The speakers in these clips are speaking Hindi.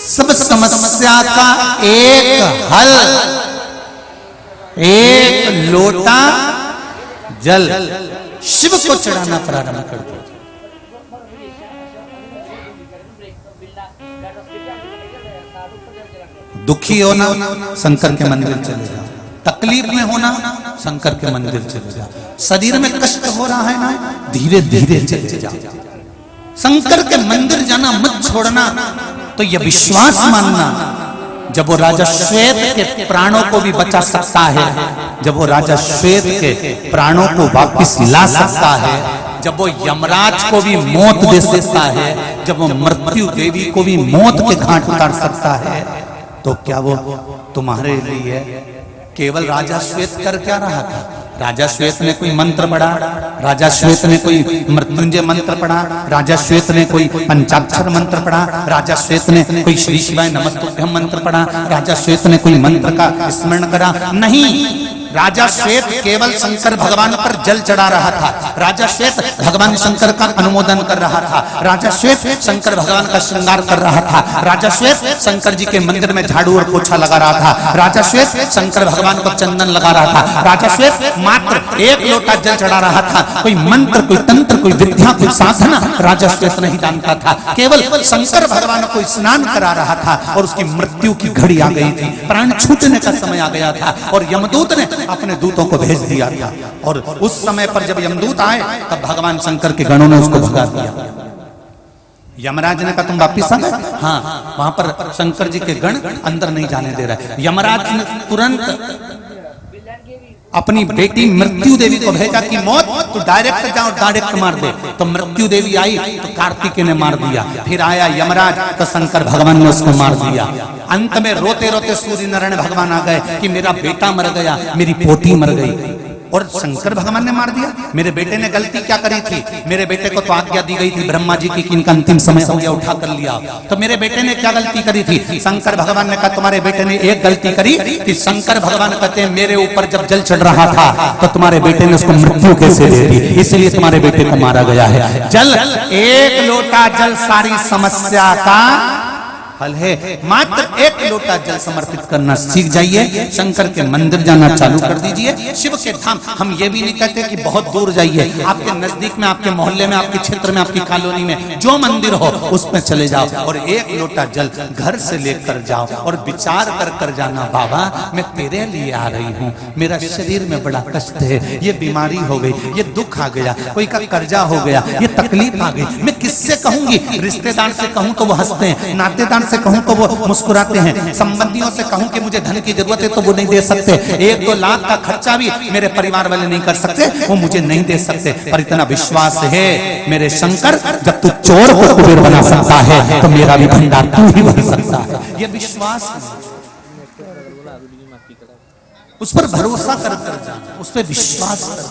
सब समस्या का एक हल, एक लोटा जल शिव को चढ़ाना प्रारंभ कर दो। दुखी होना, शंकर के मंदिर चले जाओ। तकलीफ में होना, शंकर के मंदिर चले जाओ। शरीर में कष्ट हो रहा है ना, धीरे धीरे चले जाओ। शंकर के मंदिर जाना मत छोड़ना। तो यह विश्वास मानना, जब वो राजा श्वेत के प्राणों को भी बचा सकता है, जब वो राजा श्वेत के प्राणों को वापस ला सकता है, जब वो यमराज को भी मौत दे सकता है, जब वो मृत्यु देवी को भी मौत के घाट उतार सकता है, तो क्या वो तुम्हारे लिए केवल राजा श्वेत कर क्या रहा था? राजा श्वेत ने कोई मंत्र पढ़ा, राजा श्वेत ने कोई मृत्युंजय मंत्र पढ़ा, राजा श्वेत ने कोई पंचाक्षर मंत्र पढ़ा, राजा श्वेत ने कोई श्री शिवाय नमस्तुभ्यम मंत्र पढ़ा, राजा श्वेत ने कोई मंत्र का स्मरण करा? नहीं, राजा श्वेत केवल शंकर भगवान पर जल चढ़ा रहा था। राजा श्वेत भगवान शंकर का अनुमोदन कर रहा था। राजा श्वेत शंकर भगवान का श्रृंगार कर रहा था। राजा श्वेत शंकर जी के मंदिर में झाड़ू और पोछा लगा रहा था। राजा श्वेत शंकर भगवान को चंदन लगा रहा था। राजा श्वेत मात्र एक लोटा जल चढ़ा रहा था। कोई मंत्र, कोई तंत्र, कोई विद्या, कोई साधना राजा श्वेत नहीं जानता था। केवल शंकर भगवान को स्नान करा रहा था और उसकी मृत्यु की घड़ी आ गई थी, प्राण छूटने का समय आ गया था और यमदूत ने अपने दूतों को भेज दिया था। और उस समय पर जब यमदूत आए तब भगवान शंकर के गणों ने उसको भगा दिया। यमराज ने कहा तुम वापिस आ गए? हाँ, वहां पर शंकर जी के गण अंदर नहीं जाने दे रहे। यमराज ने तुरंत अपनी बेटी मृत्यु देवी को भेजा कि मौत तो डायरेक्ट जाओ, डायरेक्ट मार दे। तो मृत्यु देवी आई तो कार्तिकेय ने मार दिया। फिर आया यमराज तो शंकर भगवान ने उसको मार दिया। अंत में रोते रोते सूर्य नारायण भगवान आ गए कि मेरा बेटा मर गया, मेरी पोती मर गई। और शंकर भगवान ने मार दिया। मेरे बेटे ने गलती क्या करी थी? मेरे बेटे को तो आज्ञा दी गई थी ब्रह्मा जी की कि इनका अंतिम समय हो गया, उठा कर लिया। तो मेरे बेटे ने क्या गलती करी थी? शंकर भगवान ने कहा तुम्हारे बेटे ने एक गलती करी कि शंकर भगवान कहते हैं मेरे ऊपर जब जल चढ़ रहा था तो तुम्हारे बेटे ने उसको मृत्यु कैसे दे दी, इसलिए तुम्हारे बेटे को मारा गया है। जल, एक लोटा जल सारी समस्या का हल है। मात्र एक लोटा जल समर्पित करना सीख जाइए। शंकर के मंदिर जाना चालू कर दीजिए। शिव के धाम, हम ये भी नहीं कहते कि बहुत दूर जाइए। आपके नजदीक में, आपके मोहल्ले में, आपके क्षेत्र में, आपकी कॉलोनी में जो मंदिर हो उसमें चले जाओ और एक लोटा जल घर से लेकर जाओ और विचार कर कर जाना, बाबा मैं तेरे लिए आ रही हूँ, मेरा शरीर में बड़ा कष्ट है, ये बीमारी हो गई, ये दुख आ गया, कोई का कर्जा हो गया, ये तकलीफ आ गई, मैं किससे कहूंगी? रिश्तेदार से कहूं तो वो हंसते हैं, नातेदार से कहूं तो वो मुस्कुराते हैं, संबंधियों से कहूं कि मुझे धन की जरूरत है तो वो नहीं दे सकते, 1-2 लाख का खर्चा भी मेरे परिवार वाले नहीं कर सकते, वो मुझे नहीं दे सकते। पर इतना विश्वास है मेरे शंकर, जब तू चोर को कुबेर बना सकता है तो मेरा भी भंडार तू ही बन सकता है। ये विश्वास, उस पर भरोसा कर कर जाना, उस पर विश्वास कर।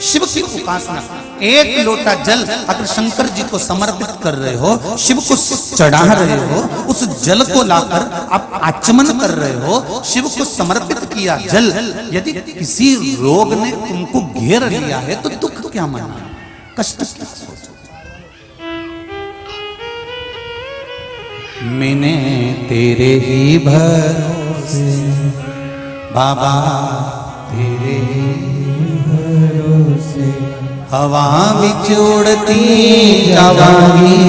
शिव की उपासना, एक लोटा जल अगर शंकर जी को समर्पित कर रहे हो, शिव को चढ़ा रहे हो, उस जल को लाकर आप आचमन कर रहे हो, शिव को समर्पित किया जल, यदि किसी रोग ने तुमको घेर लिया है तो दुख क्या माना, कष्ट क्या सोचो। मैंने तेरे ही भरोसे बाबा, तेरे भरोसे हवा विच उड़ती जावांगी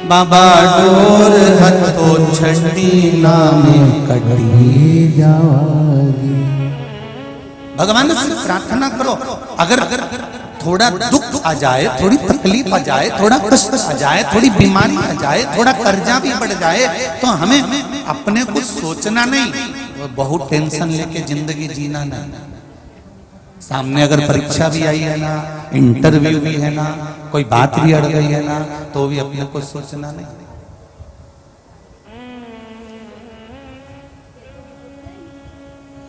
बाबा, डोर हथों छड़ी नामे कटी जावांगी। भगवान से प्रार्थना करो, अगर थोड़ा दुख आ जाए, थोड़ी तकलीफ आ जाए, थोड़ा कष्ट आ जाए, थोड़ी बीमारी आ जाए, थोड़ा कर्जा भी बढ़ जाए, तो हमें अपने को सोचना नहीं, बहुत टेंशन लेके जिंदगी जीना नहीं। सामने अगर परीक्षा भी आई है ना, इंटरव्यू भी है ना, कोई बात भी अड़ गई है ना, तो भी अपने को सोचना नहीं।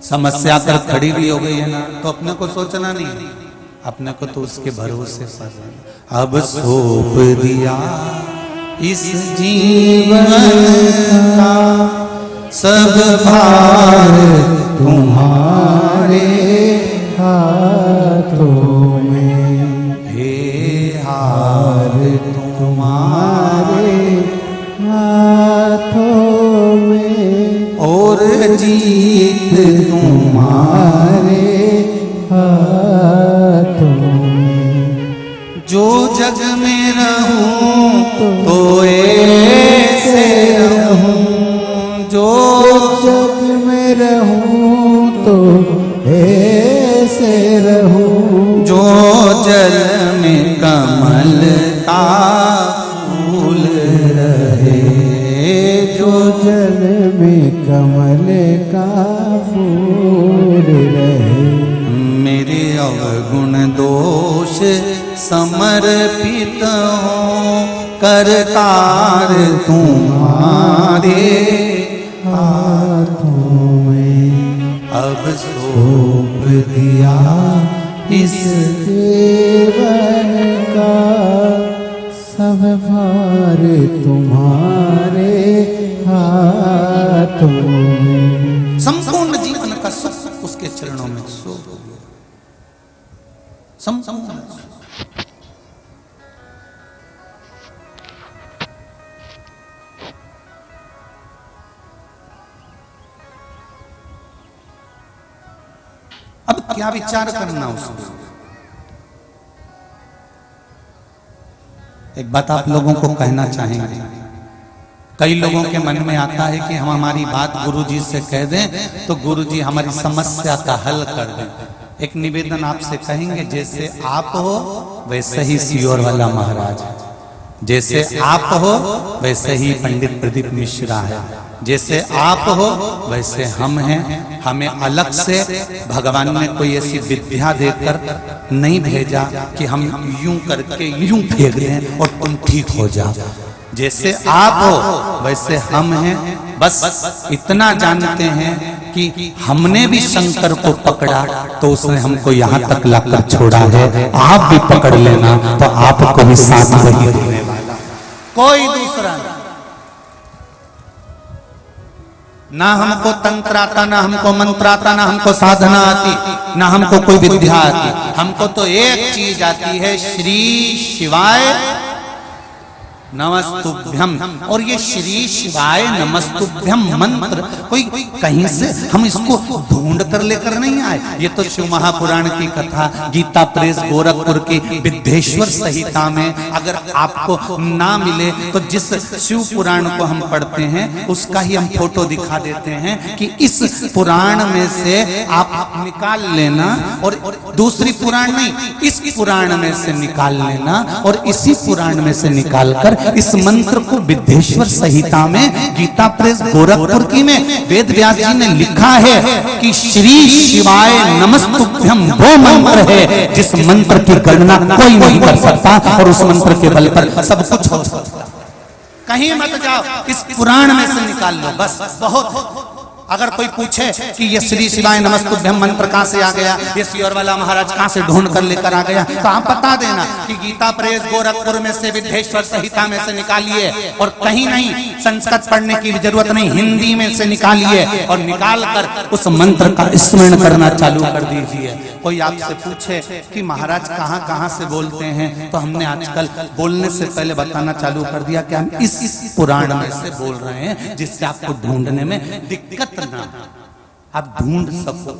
समस्या कर खड़ी भी हो गई है ना, तो अपने को सोचना नहीं, अपने को तो उसके भरोसे पर अब सौंप दिया इस जीवन का सब भार तुम्हारे हाथों में, हे हार तुम्हारे हाथों में और जीत तुम्हारे हाथों में। जो जग में रहूं तो ऐसे रहूं, जो जग में रहूं तो ऐसे रहूं, जो जल में कमल का फूल रहे, जो जल में कमल का फूल रहे। मेरे अवगुण दोष समर्पित हो करतार तुम्हारे हाथों में। अब सौंप दिया इस जीवन का सब भार तुम्हारे हाथों में। संपूर्ण जीवन का सुख उसके चरणों में सौंप दिया। संपूर्ण अब क्या विचार करना उसमें। एक बात आप लोगों को कहना चाहेंगे, कई लोगों के मन में आता है कि हम हमारी बात गुरुजी से कह दें तो गुरुजी हमारी समस्या का हल कर दें। एक निवेदन आपसे कहेंगे, जैसे आप हो वैसे ही सियोर वाला महाराज है, जैसे आप हो वैसे ही पंडित प्रदीप मिश्रा है, जैसे आप हो वैसे हम हैं। हमें अलग से भगवान ने कोई ऐसी विद्या देकर नहीं भेजा कि हम यूं करके यूं फेंक दें और तुम ठीक हो जाओ। जैसे आप हो वैसे हम हैं। बस इतना जानते हैं कि हमने भी शंकर को पकड़ा तो उसने हमको यहाँ तक लाकर छोड़ा है। आप भी पकड़ लेना तो आपको भी साथ वही देने वाला, कोई दूसरा नहीं। ना हमको तंत्र आता, ना हमको मंत्र आता, ना हमको साधना आती, ना हमको कोई विद्या आती। हमको तो एक चीज आती है, श्री शिवाय नमस्तुभ्यम। और ये श्री शिवाय नमस्तुभ्यम मंत्र कोई कहीं से हम इसको ढूंढ कर लेकर नहीं आए। ये तो शिव महापुराण की कथा गीता प्रेस गोरखपुर की विद्येश्वर संहिता में अगर आपको ना मिले तो जिस शिव पुराण को हम पढ़ते हैं उसका ही हम फोटो दिखा देते हैं कि इस पुराण में से आप निकाल लेना और दूसरी पुराण नहीं, इस पुराण में से निकाल लेना और इसी पुराण में से निकालकर इस मंत्र को विद्येश्वर संहिता में गीता प्रेस गोरखपुर की में वेद व्यास जी ने लिखा है कि श्री शिवाय नमस्तुभ्यम वो मंत्र है जिस मंत्र की गणना कोई नहीं कर सकता और उस मंत्र के बल पर सब कुछ हो सकता। कहीं मत जाओ, इस पुराण में से निकाल लो, बस बहुत। अगर कोई पूछे कि ये श्री शिवाय नमस्तुभ्यम मंत्र कहां से आ गया, ये सियोर वाला महाराज कहां से ढूंढ कर लेकर आ गया, तो आप बता देना कि गीता प्रेस गोरखपुर में से विद्येश्वर संहिता में से निकालिए और कहीं नहीं, संस्कृत पढ़ने की जरूरत नहीं, हिंदी में से निकालिए और निकाल कर उस मंत्र का स्मरण करना चालू कर दीजिए। कोई आपसे पूछे कि महाराज कहां कहां से बोलते हैं, तो हमने आजकल बोलने से पहले बताना चालू कर दिया कि हम इस पुराण में से बोल रहे हैं जिससे आपको ढूंढने में दिक्कत ना, आप ढूंढ सको।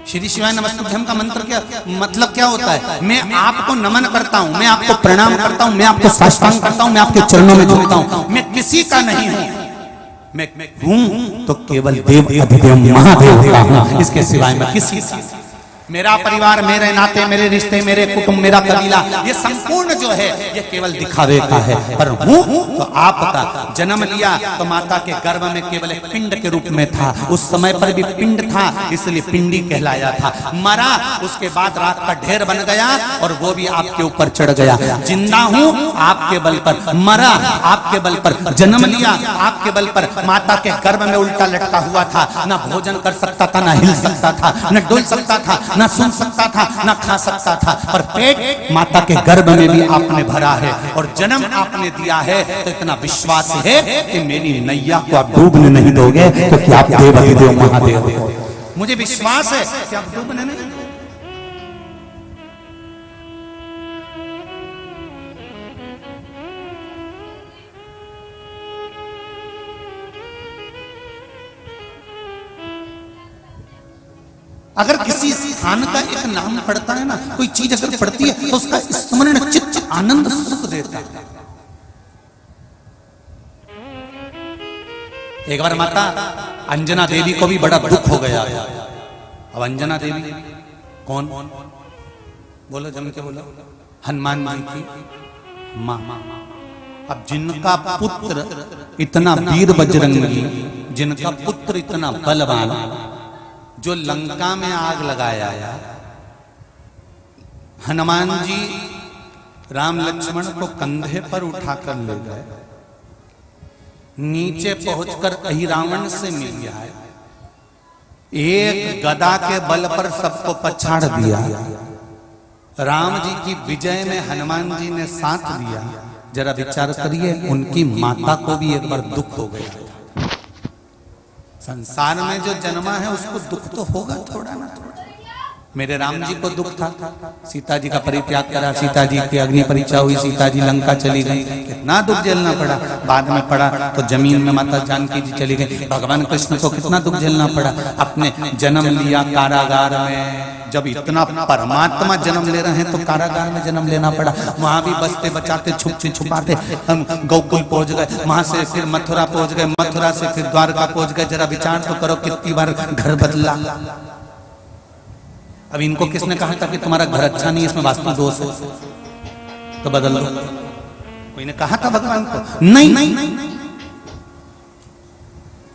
श्री शिवाय नमस्तुभ्यम का मंत्र क्या मतलब क्या होता है? मैं आपको नमन करता हूं, मैं आपको प्रणाम करता हूं, मैं आपको साष्टांग करता हूं, मैं आपके चरणों में झुकता हूं। मैं किसी का नहीं हूं, मैं हूं तो केवल देव अधिदेव महादेव का हूं, इसके सिवाय मैं किसी का। मेरा परिवार, मेरे नाते, मेरे रिश्ते, मेरे कुटुंब, मेरा कबीला, ये संपूर्ण जो है ये केवल दिखावे का है। पर हूं तो आपका। जन्म लिया तो माता के गर्भ में केवल एक पिंड के रूप में था, उस समय पर भी पिंड था इसलिए पिंडी कहलाया था। मरा, उसके बाद रात का ढेर बन गया और वो भी आपके ऊपर चढ़ गया। जिंदा हूं आपके बल पर, मरा आपके बल पर, जन्म लिया आपके बल पर, माता के गर्भ में उल्टा लटका हुआ था, ना भोजन कर सकता था, ना हिल सकता था, न डुल सकता था, ना सुन सकता था, ना खा सकता था, पर पेट माता के गर्भ में भी आपने भरा है और जन्म आपने दिया है, तो इतना विश्वास है कि मेरी नैया को आप डूबने नहीं दोगे, क्योंकि आप देवाधिदेव महादेव हो। मुझे विश्वास है कि आप डूबने नहीं। अगर किसी स्थान का एक नाम पड़ता है ना, कोई चीज अगर पड़ती है तो उसका स्मरण चित्त आनंद सुख देता है। एक बार माता अंजना देवी को भी बड़ा दुख हो गया। अब अंजना देवी कौन? बोलो जम के बोलो। हनुमान जी की मां। अब जिनका पुत्र इतना वीर बजरंगी, जिनका पुत्र इतना बलवान, जो लंका में आग लगाया, हनुमान जी राम लक्ष्मण को कंधे पर उठाकर ले गए, नीचे पहुंचकर कहीं रावण से मिल गया, एक गदा के बल पर सबको पछाड़ दिया। राम जी की विजय में हनुमान जी ने साथ दिया। जरा विचार करिए, उनकी माता को भी एक बार दुख हो गया। संसार में जो जन्मा है उसको दुख तो होगा थोड़ा ना थोड़ा। मेरे राम जी को दुख था, सीता जी का परित्याग करा, सीता जी की अग्नि परीक्षा हुई, सीता जी लंका चली गई, कितना दुख झेलना पड़ा। बाद में पड़ा तो जमीन में माता जानकी जी चली गई। भगवान कृष्ण को कितना दुख झेलना पड़ा। अपने जन्म लिया कारागार में, जब इतना परमात्मा जन्म ले रहे हैं तो कारागार में जन्म लेना पड़ा। वहां भी बसते बचाते छुपाते हम गोकुल पहुंच गए, वहां से फिर मथुरा पहुंच गए, मथुरा से फिर द्वारका पहुंच गए। जरा विचार तो करो कितनी बार घर बदला। अब इनको किसने कहा था कि तुम्हारा घर अच्छा नहीं, इसमें वास्तु दोष है तो बदल दो? कोई ने कहा था भगवान को? नहीं।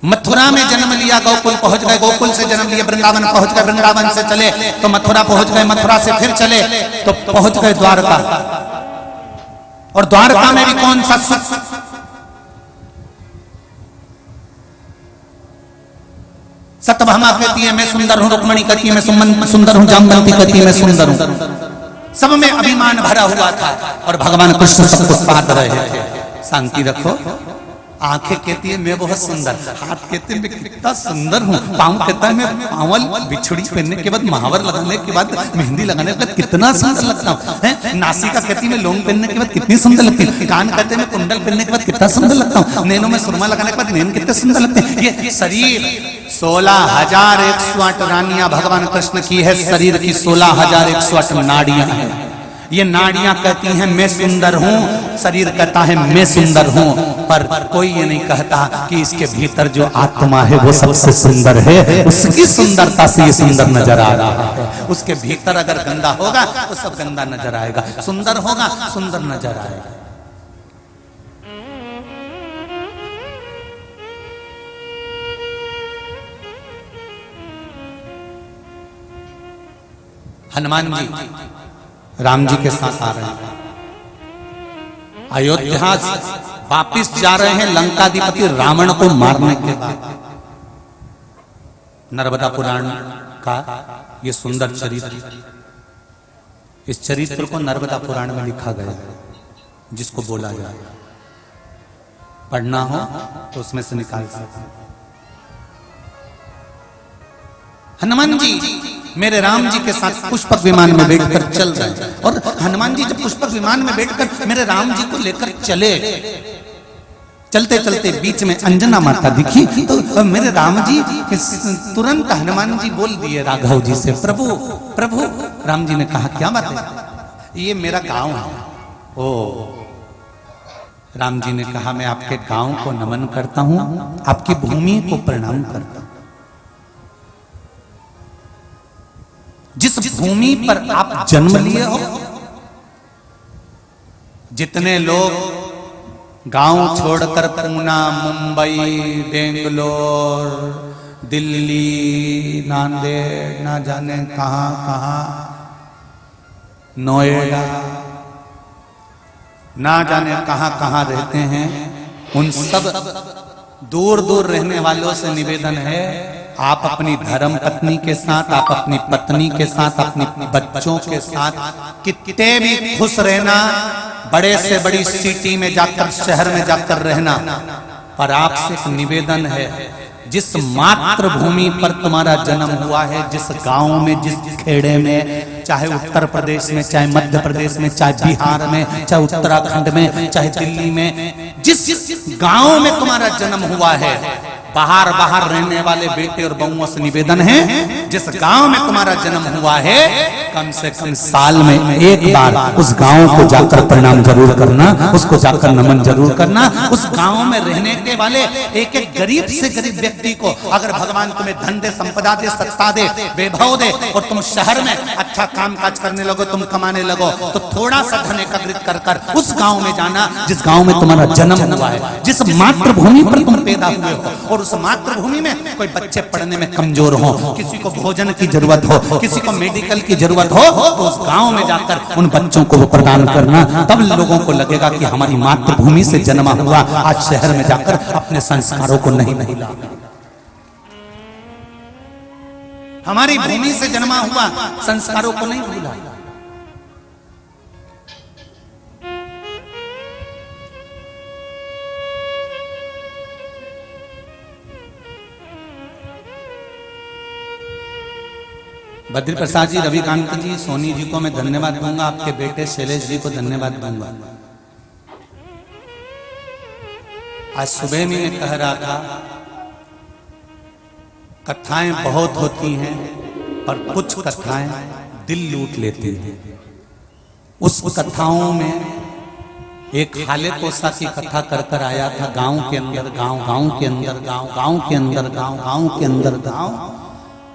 मथुरा में जन्म लिया, गोकुल पहुंच गए, गोकुल से जन्म लिया, वृंदावन पहुंच गए, वृंदावन से चले तो मथुरा पहुंच गए, मथुरा से फिर चले तो पहुंच गए द्वारका। और द्वारका में भी कौन सा सुख? सत्यभामा कहती है मैं सुंदर हूं, रुक्मणी कहती है मैं सुंदर हूं, जामवंती कहती है मैं सुंदर हूं। सब में अभिमान भरा हुआ था और भगवान कृष्ण सबको साथ रहे थे। शांति रखो। आंखें कहती है मैं बहुत सुंदर, हाथ कहते हैं मैं कितना सुंदर हूँ, पाँव कहता है मैं पावल बिछड़ी पहनने के बाद, महावर लगाने के बाद, मेहंदी लगाने के बाद कितना सुंदर लगता हूँ। नासिका कहती है मैं लौंग पहनने के बाद कितनी सुंदर लगती है। कान कहते हैं मैं कुंडल पहनने के बाद कितना सुंदर लगता हूँ। नैनों में सुरमा लगाने के बाद नैन कितने सुंदर लगते हैं। ये शरीर 16,108 रानियां भगवान कृष्ण की है, शरीर की 16,108 नाड़ियां हैं। ये नाड़ियां कहती हैं मैं सुंदर हूं, शरीर कहता है मैं सुंदर हूं, पर कोई ये नहीं कहता कि इसके भीतर जो आत्मा है वो सबसे सुंदर है। उसकी सुंदरता से ये सुंदर नजर आ रहा है। उसके भीतर अगर गंदा होगा तो सब गंदा नजर आएगा, सुंदर होगा सुंदर नजर आएगा। हनुमान जी राम जी के साथ आ रहे हैं, अयोध्या वापिस जा रहे हैं लंकाधिपति रावण को मारने के बाद। नर्मदा पुराण का ये सुंदर चरित्र, इस चरित्र को नर्मदा पुराण में लिखा गया, जिसको बोला जाए, पढ़ना हो तो उसमें से निकाल सकते। हनुमान जी मेरे राम जी के साथ पुष्पक विमान में बैठकर चल रहे, और हनुमान जी जब पुष्पक विमान में बैठकर मेरे राम जी को लेकर चले, चलते चलते बीच में अंजना माता दिखी तो मेरे राम जी तुरंत हनुमान जी बोल दिए राघव जी से, प्रभु प्रभु। राम जी ने कहा क्या बात है? ये मेरा गांव है। ओ, राम जी ने कहा मैं आपके गांव को नमन करता हूं, आपकी भूमि को प्रणाम करता हूं। जिस भूमि पर आप जन्म लिए हो, जितने लोग गांव छोड़कर पूना, मुंबई, बेंगलोर, दिल्ली, नांदेड़, ना जाने कहां कहां, नोएडा, ना जाने कहां कहां रहते हैं, उन सब दूर दूर रहने वालों से निवेदन है आप अपनी धर्म पत्नी के साथ, आप अपनी पत्नी के साथ, अपने बच्चों के साथ कितने भी खुश रहना, बड़े से बड़ी सिटी में जाकर, शहर में जाकर रहना, पर आपसे एक निवेदन है, जिस मातृभूमि पर तुम्हारा जन्म हुआ है, जिस गांव में, जिस खेड़े में, चाहे उत्तर प्रदेश में, चाहे मध्य प्रदेश में, चाहे बिहार में, चाहे उत्तराखंड में, चाहे दिल्ली में, जिस गांव में तुम्हारा जन्म हुआ है, बाहर बाहर रहने वाले बेटे और बहुओं से निवेदन है, जिस गांव में तुम्हारा जन्म हुआ है, कम से कम साल में एक बार उस गांव को जाकर प्रणाम जरूर करना, उसको जाकर नमन जरूर करना। उस गांव में रहने के वाले एक एक गरीब से गरीब व्यक्ति को अगर भगवान तुम्हें धन दे, संपदा दे, सत्ता दे, वैभव दे, और तुम शहर में अच्छा काम काज करने लगो, तुम कमाने लगो, तो थोड़ा सा धन एकत्रित कर कर उस गांव में जाना जिस गांव में तुम्हारा जन्म हुआ है, जिस मातृभूमि पर तुम पैदा हुए हो, और उस मातृभूमि में कोई बच्चे पढ़ने में कमजोर हो, किसी को भोजन की जरूरत हो, किसी को मेडिकल की जरूरत हो, तो उस गांव में जाकर उन बच्चों को वो प्रदान करना। तब लोगों को लगेगा कि हमारी मातृभूमि से जन्मा हुआ, आज शहर में जाकर अपने संस्कारों को नहीं भूला, हमारी भूमि से जन्मा हुआ, संस्कारों को नहीं भूला। बद्री प्रसाद जी, रविकांत जी, सोनी जी को मैं धन्यवाद दूंगा, आपके बेटे शैलेश जी को धन्यवाद दूंगा। आज सुबह में मैं कह रहा था, कथाएं बहुत होती हैं, पर कुछ कथाएं दिल लूट लेती हैं। उस कथाओं में एक हाले कोसा की कथा कर कर आया था, गांव के अंदर गांव, गांव के अंदर गांव, गांव के अंदर गांव, गांव के अंदर गांव,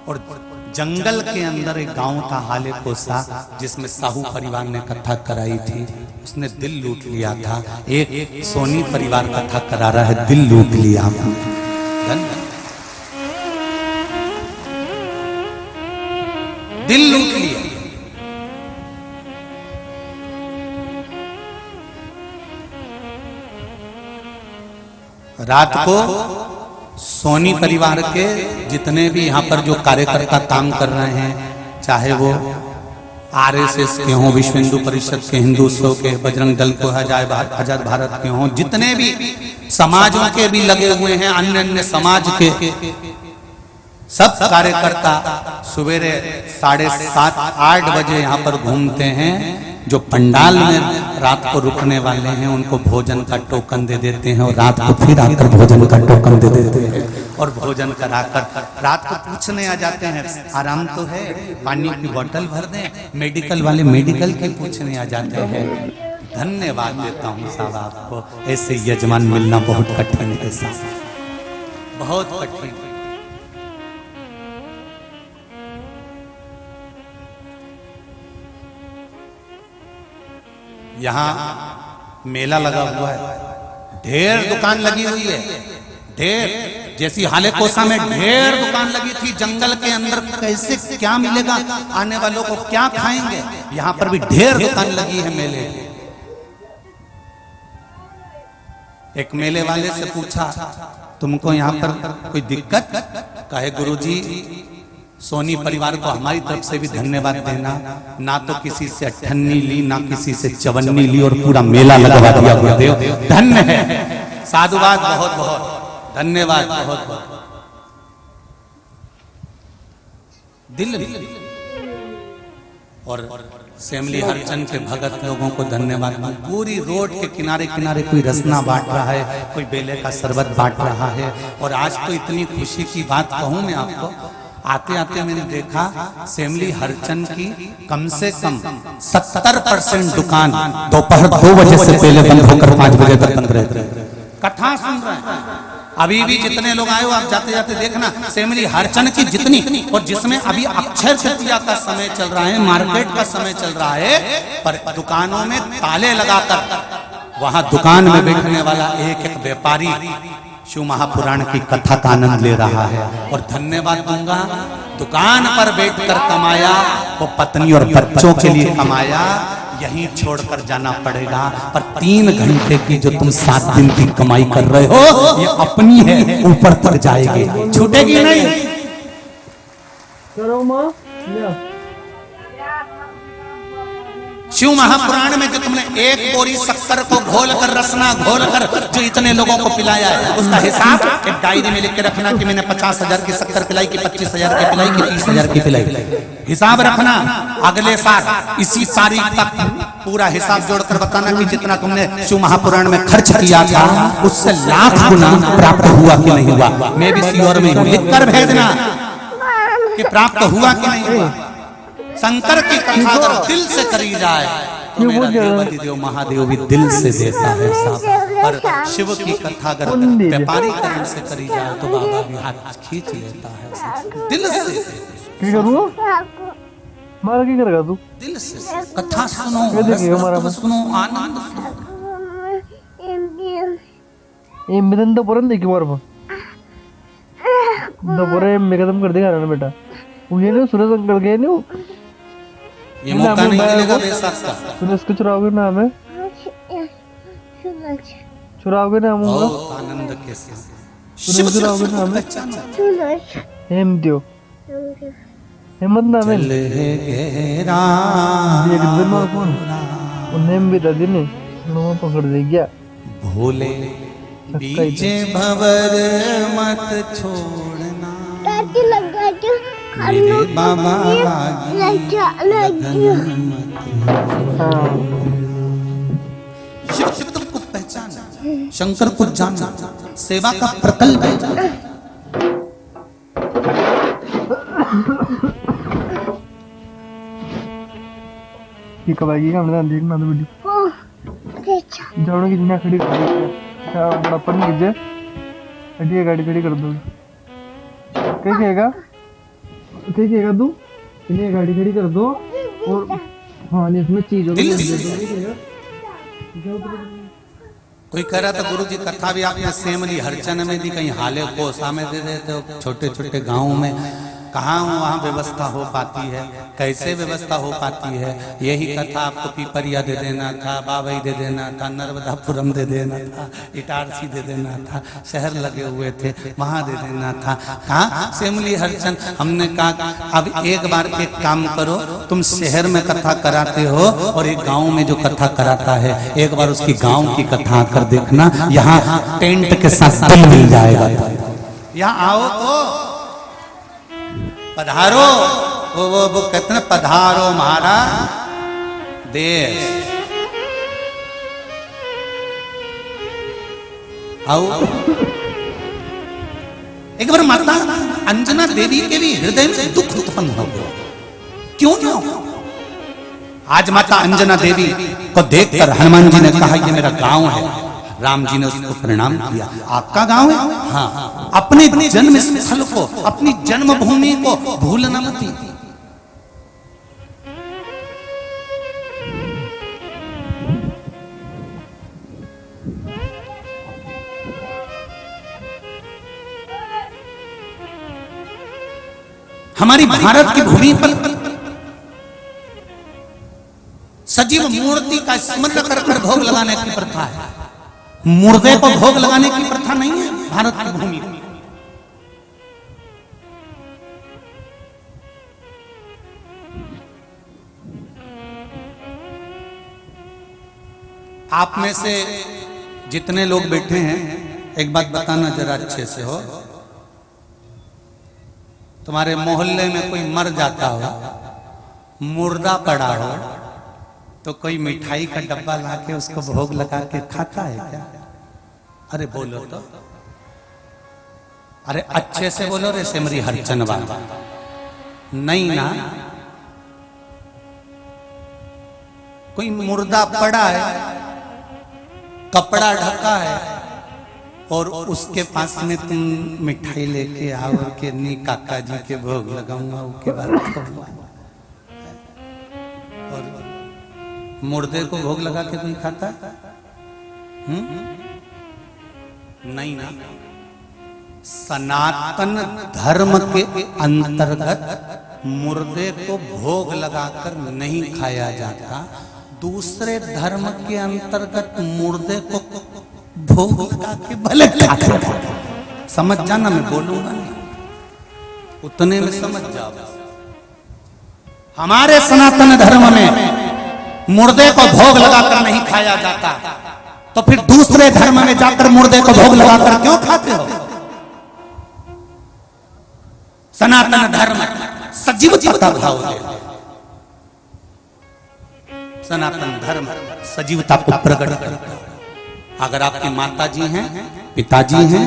और जंगल के अंदर एक गांव था हाले कोसा, जिसमें साहू परिवार ने कथा कराई थी, उसने दिल लूट लिया था। एक सोनी परिवार कथा करा रहा है, दिल लूट लिया, दिल लूट लिया। रात को सोनी परिवार के जितने भी यहाँ पर जो कार्यकर्ता काम कर रहे हैं, चाहे वो आरएसएस के हों, विश्व हिंदू परिषद के, हिंदुत्व के, बजरंग दल को, आजाद भारत के हों, जितने भी समाजों के भी लगे हुए हैं, अन्य अन्य समाज के सब कार्यकर्ता सवेरे 7:30-8 बजे यहाँ पर घूमते हैं। जो पंडाल में रात को रुकने वाले हैं उनको भोजन का टोकन दे देते हैं, और रात को फिर आकर भोजन का टोकन दे देते हैं, और भोजन कराकर रात को पूछने आ जाते हैं, आराम तो है, पानी की बोतल भर दें, मेडिकल वाले मेडिकल के पूछने आ जाते हैं। धन्यवाद देता हूँ साहब आपको, ऐसे यजमान मिलना बहुत कठिन है साहब, बहुत कठिन। यहाँ मेला लगा हुआ है, ढेर दुकान लगी हुई है, ढेर, जैसी हाले कोसा में ढेर दुकान लगी थी जंगल के अंदर, कैसे क्या मिलेगा, आने वालों को क्या खाएंगे, यहाँ पर भी ढेर दुकान लगी है मेले। एक मेले वाले से पूछा, तुमको यहाँ पर कोई दिक्कत? कहे गुरुजी, सोनी परिवार को हमारी तरफ से भी धन्यवाद देना, ना तो किसी से अठन्नी ली, ना किसी से चवन्नी ली, और पूरा मेला लगवा दिया गुरुदेव, धन्य है, साधुवाद, बहुत बहुत धन्यवाद, बहुत बहुत दिल। और सेमली हरचंद के भगत लोगों को धन्यवाद। पूरी रोड के किनारे किनारे कोई रसना बांट रहा है, कोई बेले का शरबत बांट रहा है। और आज तो इतनी खुशी की बात कहूं मैं आपको, आते आते मैंने देखा सेमली हरचंद की कम से कम 70% दुकान दोपहर 2 बजे से पहले बंद होकर 5 बजे तक बंद रहते हैं। कथा सुन रहे हैं, अभी भी जितने लोग आए हो आप जाते जाते देखना, सेमली हरचंद की जितनी, और जिसमें अभी अक्षय तृतीया का समय चल रहा है, मार्केट का समय चल रहा है, पर दुकानों में ताले लगाकर वहां दुकान में बैठने वाला एक एक व्यापारी शिव महापुराण की कथा का आनंद ले रहा है। और धन्यवाद दूंगा, दुकान पर बैठकर कमाया वो पत्नी और बच्चों के लिए कमाया, यहीं छोड़कर जाना पड़ेगा। पर 3 घंटे की जो तुम 7 दिन की कमाई कर रहे हो, ये अपनी है, ऊपर तक जाएगी, छूटेगी नहीं। करो माँ या शिव महापुराण में जो तुमने एक बोरी शक्कर को घोल कर रसना घोल कर जो इतने लोगों को पिलाया है उसका हिसाब एक डायरी में लिख के रखना कि मैंने 50,000 की शक्कर पिलाई कि 25,000 की पिलाई कि 30,000 की पिलाई। हिसाब रखना अगले साल इसी तारीख तक पूरा हिसाब जोड़कर बताना कि जितना तुमने शिव महापुराण में खर्च किया था उससे लाख गुना प्राप्त हुआ कि नहीं हुआ। मैं भी सी और में लिख कर भेजना कि प्राप्त हुआ कि नहीं हुआ। शंकर की कथा अगर दिल से करी जाए तो मेरा देवपति देव महादेव भी दिल से देता है साहब। पर शिव की कथा अगर व्यापारी कर्म से करी जाए तो बाबा भी हाथ खींच लेता है दिल से। क्या करूँ मारा क्या करेगा तू दिल से कथा सुनो रस सुनो आनंद सुनो। ये मिलन तो पुरन देखी मार तो पूरे मेरे खत्म कर देगा ना बेटा वो ये नहीं सूरज अंकल गए नहीं ये मौका नहीं मिलेगा बेशक का। सूरज को चुराओगे नाम है चुराओगे नाम होगा बहुत आनंद के साथ सूरज चुराओगे नाम है हेम दियो हेमंत नाम है एक दिन और कौन उन्हें भी दादी ने उन्होंने पकड़ दे गया भोले बीजे भवर मत छोड़ना मेरे बाबा शिव शिव तुमको पहचाना शंकर को जानना सेवा का प्रकल्प है। ये कब आएगी हमने देखना तो वीडियो जाओ की दुनिया खड़ी कर दी क्या बड़ापन कीजिए हटिए गाड़ी खड़ी कर दो क्या कहेगा तू चलिए गाड़ी खड़ी कर दो और हाँ इसमें चीजों कोई कह रहा था गुरु जी कथा भी आपने सेमली हरचन में दी कहीं हाले कोसा में दे देते हो छोटे छोटे गाँव में कहाँ वहाँ व्यवस्था हो पाती है कैसे व्यवस्था हो पाती है। यही कथा आपको पीपरिया दे देना था बाबई दे देना था नर्मदापुरम दे देना था इटारसी दे देना था शहर लगे हुए थे वहाँ दे देना था। कहाँ सेमली हरचन हमने कहा अब एक बार एक काम करो तुम शहर में कथा कराते हो और एक गाँव में जो कथा कराता है एक बार उसकी गाँव की कथा कर देखना यहाँ टेंट के साथ दिल मिल जाएगा। यहाँ आओ तो पधारो वो कहते हैं पधारो हमारा देश आओ। एक बार माता अंजना देवी के भी हृदय में दुख उत्पन्न हो गया क्यों ना हो। आज माता अंजना देवी को देखकर हनुमान जी ने कहा ये मेरा गांव है। राम जी ने उसको प्रणाम किया आपका गांव है हाँ अपने जन्म स्थल को अपनी जन्मभूमि को भूलना मत। हमारी भारत की भूमि पर सजीव मूर्ति का स्मरण कर कर भोग लगाने की प्रथा है। मुर्दे को भोग लगाने की प्रथा नहीं है भारत की भूमि में। आप में से जितने लोग बैठे हैं एक बात बताना जरा अच्छे से हो। तुम्हारे मोहल्ले में कोई मर जाता हो मुर्दा पड़ा हो तो कोई मिठाई का डब्बा लाके उसको भोग लगा के खाता है क्या? अरे बोलो तो अरे अच्छे से बोलो रे सिमरी हरचन बाबा नहीं ना। कोई मुर्दा पड़ा है कपड़ा ढका है और उसके पास में तुम मिठाई लेके आओ के नी काका जी के भोग लगाऊंगा उसके बाद और मुर्दे को भोग लगा के कोई खाता नहीं ना। सनातन धर्म के अंतर्गत मुर्दे को भोग लगाकर नहीं खाया जाता। दूसरे धर्म के अंतर्गत मुर्दे को भोग लगा के भले खाते। समझ जाना मैं बोलूंगा नहीं उतने में समझ जाओ। हमारे सनातन धर्म में मुर्दे को भोग लगाकर नहीं खाया जाता, तो फिर दूसरे धर्म में जाकर मुर्दे को भोग लगाकर क्यों खाते हो? सनातन धर्म सजीवता का भाव है। सनातन धर्म सजीवता को प्रकट करता है। अगर आपकी माता जी हैं, पिताजी हैं,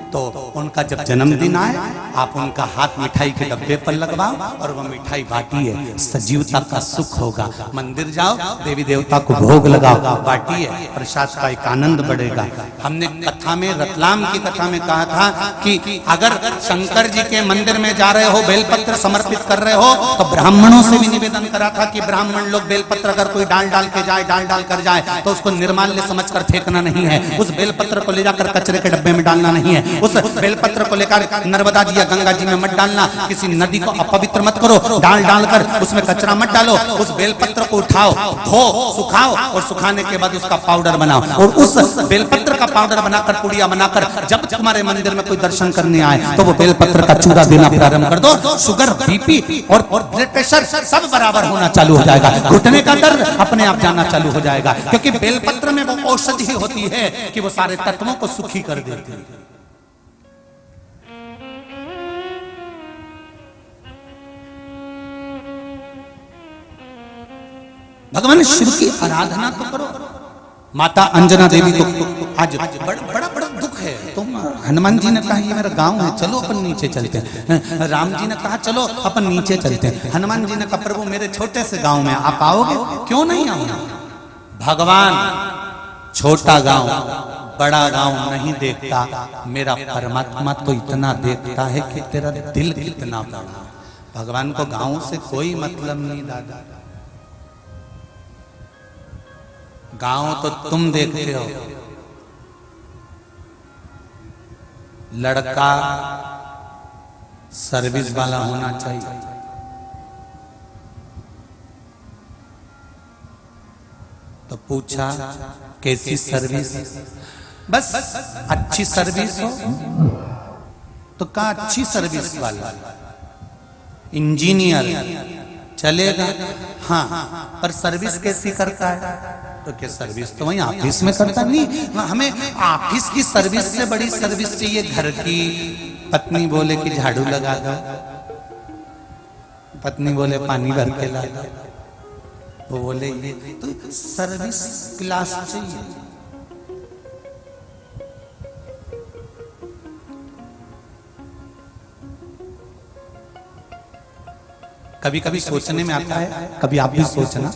तो उनका जब जन्मदिन आए आप उनका हाथ मिठाई के डब्बे पर लगवाओ और वह मिठाई बांटिए, सजीवता का सुख होगा। मंदिर जाओ, देवी देवता को भोग लगाओ, बांटिए, प्रसाद का एक आनंद बढ़ेगा। हमने कथा में, रतलाम की कथा में कहा था कि अगर शंकर जी के मंदिर में जा रहे हो, बेलपत्र समर्पित कर रहे हो, तो ब्राह्मणों से भी निवेदन करा था कि ब्राह्मण लोग बेलपत्र अगर कोई डाल डाल के जाए, डाल डाल कर जाए, तो उसको निर्माल्य समझकर फेंकना नहीं है। उस बेलपत्र को ले जाकर कचरे के डब्बे में डालना नहीं है। उस बेलपत्र को लेकर नर्मदा जी या गंगा जी में मत डालना, किसी नदी को अपवित्र मत करो, डाल डालकर उसमें कचरा मत डालो। उस बेलपत्र को उठाओ, धो, सुखाओ और सुखाने के बाद उसका पाउडर बनाओ और उस बेलपत्र का पाउडर बनाकर, पुड़िया बनाकर जब तुम्हारे मंदिर में कोई दर्शन करने आए तो वो बेलपत्र का चूरा देना प्रारंभ कर दो। शुगर, बीपी और ब्लड प्रेशर सब बराबर होना चालू हो जाएगा। घुटने का दर्द अपने आप जाना चालू हो जाएगा, क्योंकि बेलपत्र में वो औषधि होती है कि वो सारे तत्वों को सुखी कर देती है। भगवान शिव की आराधना तो करो। माता अंजना देवी को आज बड़ा बड़ा दुख है। तुम, हनुमान जी ने कहा ये मेरा गांव है, चलो अपन नीचे चलते हैं। राम जी ने कहा चलो अपन नीचे चलते हैं। हनुमान जी ने कहा प्रभु मेरे छोटे से गांव में आप आओगे? क्यों नहीं आऊंगा। भगवान छोटा गांव, बड़ा गांव नहीं देखता, मेरा परमात्मा तो इतना देखता है कि तेरा दिल कितना बड़ा। भगवान को गांव से कोई मतलब नहीं दादा। गांव तो तुम देखते हो। लड़का सर्विस वाला होना चाहिए, तो पूछा कैसी सर्विस? बस अच्छी सर्विस हो, तो कहा अच्छी सर्विस वाला। इंजीनियर चलेगा, हाँ, पर सर्विस कैसी करता है? तो क्या सर्विस तो वही ऑफिस में करता नहीं। हमें ऑफिस की सर्विस से बड़ी सर्विस चाहिए घर की। पत्नी बोले कि झाड़ू लगा दो, पत्नी बोले पानी भर के ला दो, वो बोले ये, तो सर्विस क्लास चाहिए। कभी कभी सोचने में आता है, कभी आप भी सोचना।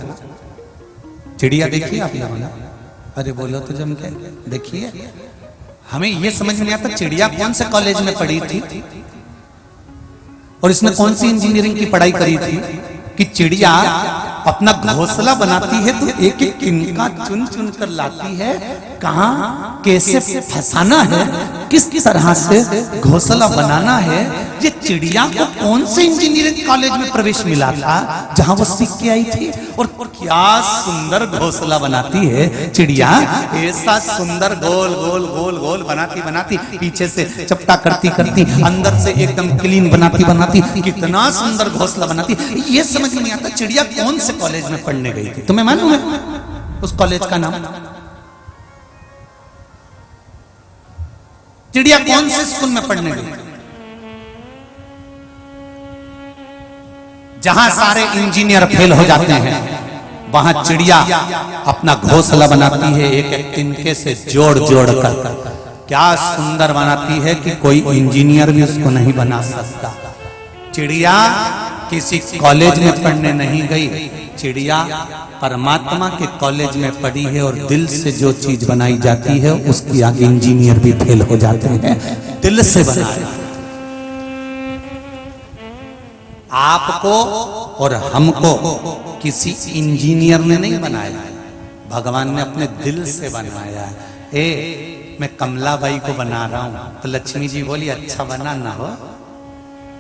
चिड़िया देखिए आप लोगों ने? अरे बोलो तो जम के देखिए। हमें ये समझ में नहीं आता चिड़िया कौन से कॉलेज में पढ़ी थी और इसने कौन सी इंजीनियरिंग की पढ़ाई करी थी कि चिड़िया अपना घोंसला बनाती है तो एक एक तिनका चुन चुन कर लाती है, कहां कैसे फंसाना है, किस तरह से घोंसला बनाना है। ये चिड़िया को कौन से इंजीनियरिंग कॉलेज में प्रवेश मिला था जहां वो सीख के आई थी? और क्या सुंदर घोंसला बनाती है चिड़िया, ऐसा सुंदर गोल गोल गोल गोल बनाती बनाती, पीछे से चपटा करती करती, अंदर से एकदम क्लीन बनाती बनाती, कितना सुंदर घोंसला बनाती। ये समझ में नहीं आता चिड़िया कौन से कॉलेज में पढ़ने गई थी। तुम्हें मालूम है उस कॉलेज का नाम? चिड़िया कौन से स्कूल में पढ़ने गई थी जहां सारे इंजीनियर फेल हो जाते हैं? वहां चिड़िया अपना घोंसला बनाती है एक एक तिनके से जोड़ जोड़ कर। क्या सुंदर बनाती है कि कोई इंजीनियर भी उसको नहीं बना सकता। चिड़िया किसी कॉलेज में पढ़ने नहीं गई, चिड़िया परमात्मा के कॉलेज में पढ़ी है और दिल से जो चीज बनाई जाती है उसकी आगे इंजीनियर भी फेल हो जाते हैं। दिल से बनाया आपको और हमको किसी इंजीनियर ने नहीं बनाया, भगवान ने अपने दिल से बनाया है। मैं कमलाबाई को बना रहा हूं, तो लक्ष्मी जी बोली अच्छा बना ना हो।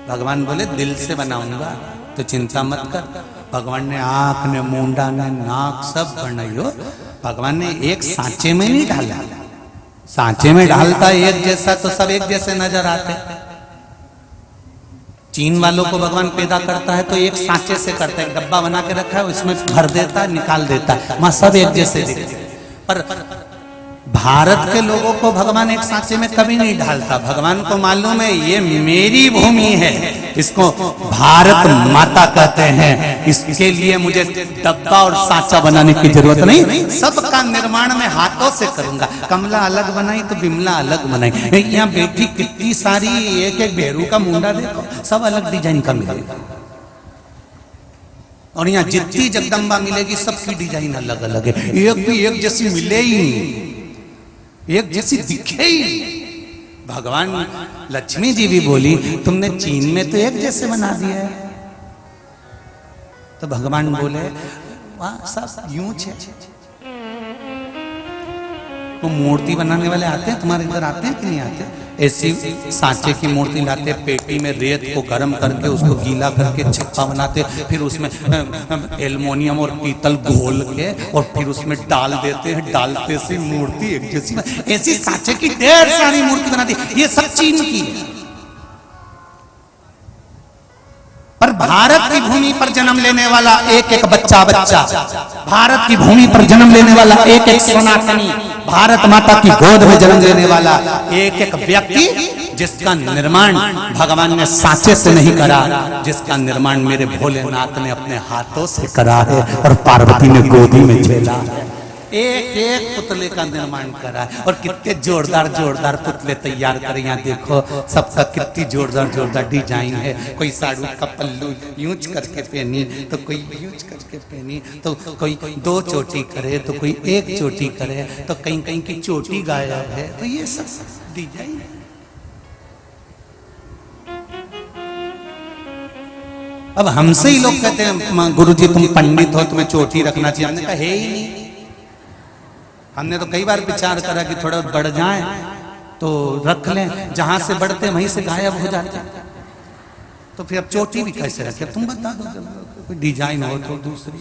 भगवान बोले दिल से बनाऊंगा तो चिंता मत कर। भगवान ने आंख ने, मुंडा ने, नाक सब बनाइयो। भगवान ने एक सांचे में नहीं डाला। सांचे में डालता एक जैसा तो सब एक जैसे नजर आते। चीन वालों को भगवान पैदा करता है तो एक सांचे से करता है, एक डब्बा बना के रखा है, उसमें भर देता है, निकाल देता है, वहां सब एक जैसे दिखते हैं। पर भारत के लोगों को भगवान एक सांचे में कभी नहीं डालता। भगवान को मालूम है ये मेरी भूमि है, इसको भारत माता कहते हैं, इसके लिए मुझे डब्बा और सांचा बनाने की जरूरत नहीं, सबका निर्माण मैं हाथों से करूंगा। कमला अलग बनाई तो बिमला अलग बनाई, यहाँ बेटी कितनी सारी, एक एक भेरू का मुंडा देखो, सब अलग डिजाइन का मिलेगा। और यहाँ जितनी जगदम्बा मिलेगी सबकी डिजाइन अलग अलग है, एक भी एक जैसी मिले ही नहीं, एक जैसी दिखे ही नहीं। भगवान लक्ष्मी जी भी बोली तुमने चीन में तो एक जैसे बना दिया है, तो भगवान बोले वहां सब यूं छे। तो मूर्ति बनाने वाले आते हैं तुम्हारे इधर, आते हैं कि नहीं आते? ऐसी सांचे की मूर्ति लाते, पेटी में रेत को गर्म करके उसको गीला करके छिप्पा बनाते, फिर उसमें एल्युमिनियम और पीतल घोल के और फिर उसमें डाल देते हैं, डालते से मूर्ति एक जैसी। ऐसी सांचे की ढेर सारी मूर्ति बनाती, ये सब चीन की है। पर भारत की भूमि पर जन्म लेने वाला एक एक बच्चा, भारत की भूमि पर जन्म लेने वाला एक एक सनातनी, भारत माता की गोद में जन्म लेने वाला एक एक व्यक्ति, जिसका निर्माण भगवान ने सांचे से नहीं करा, जिसका निर्माण मेरे भोलेनाथ ने अपने हाथों से करा है और पार्वती ने गोदी में झेला है। एक एक पुतले का निर्माण करा है और कितने जोरदार जोरदार पुतले तैयार करे। यहाँ देखो सबका कितनी जोरदार जोरदार डिजाइन है। कोई साड़ू का पल्लू यूज करके पहनी, तो कोई यूज करके पहनी, तो कोई दो चोटी करे, तो कोई एक चोटी करे, तो कहीं कहीं की चोटी गायब है। तो ये सब डिजाइन है। अब हमसे ही लोग कहते हैं गुरुजी तुम पंडित हो, तुम्हें चोटी रखना चाहिए। हमने कहा है ही नहीं। हमने तो कई बार विचार करा कि थोड़ा बढ़ जाए तो रख लें, जहां से बढ़ते वहीं से गायब हो जाते, तो फिर अब चोटी भी कैसे रखे? तुम बता दो, कोई डिजाइन हो तो दूसरी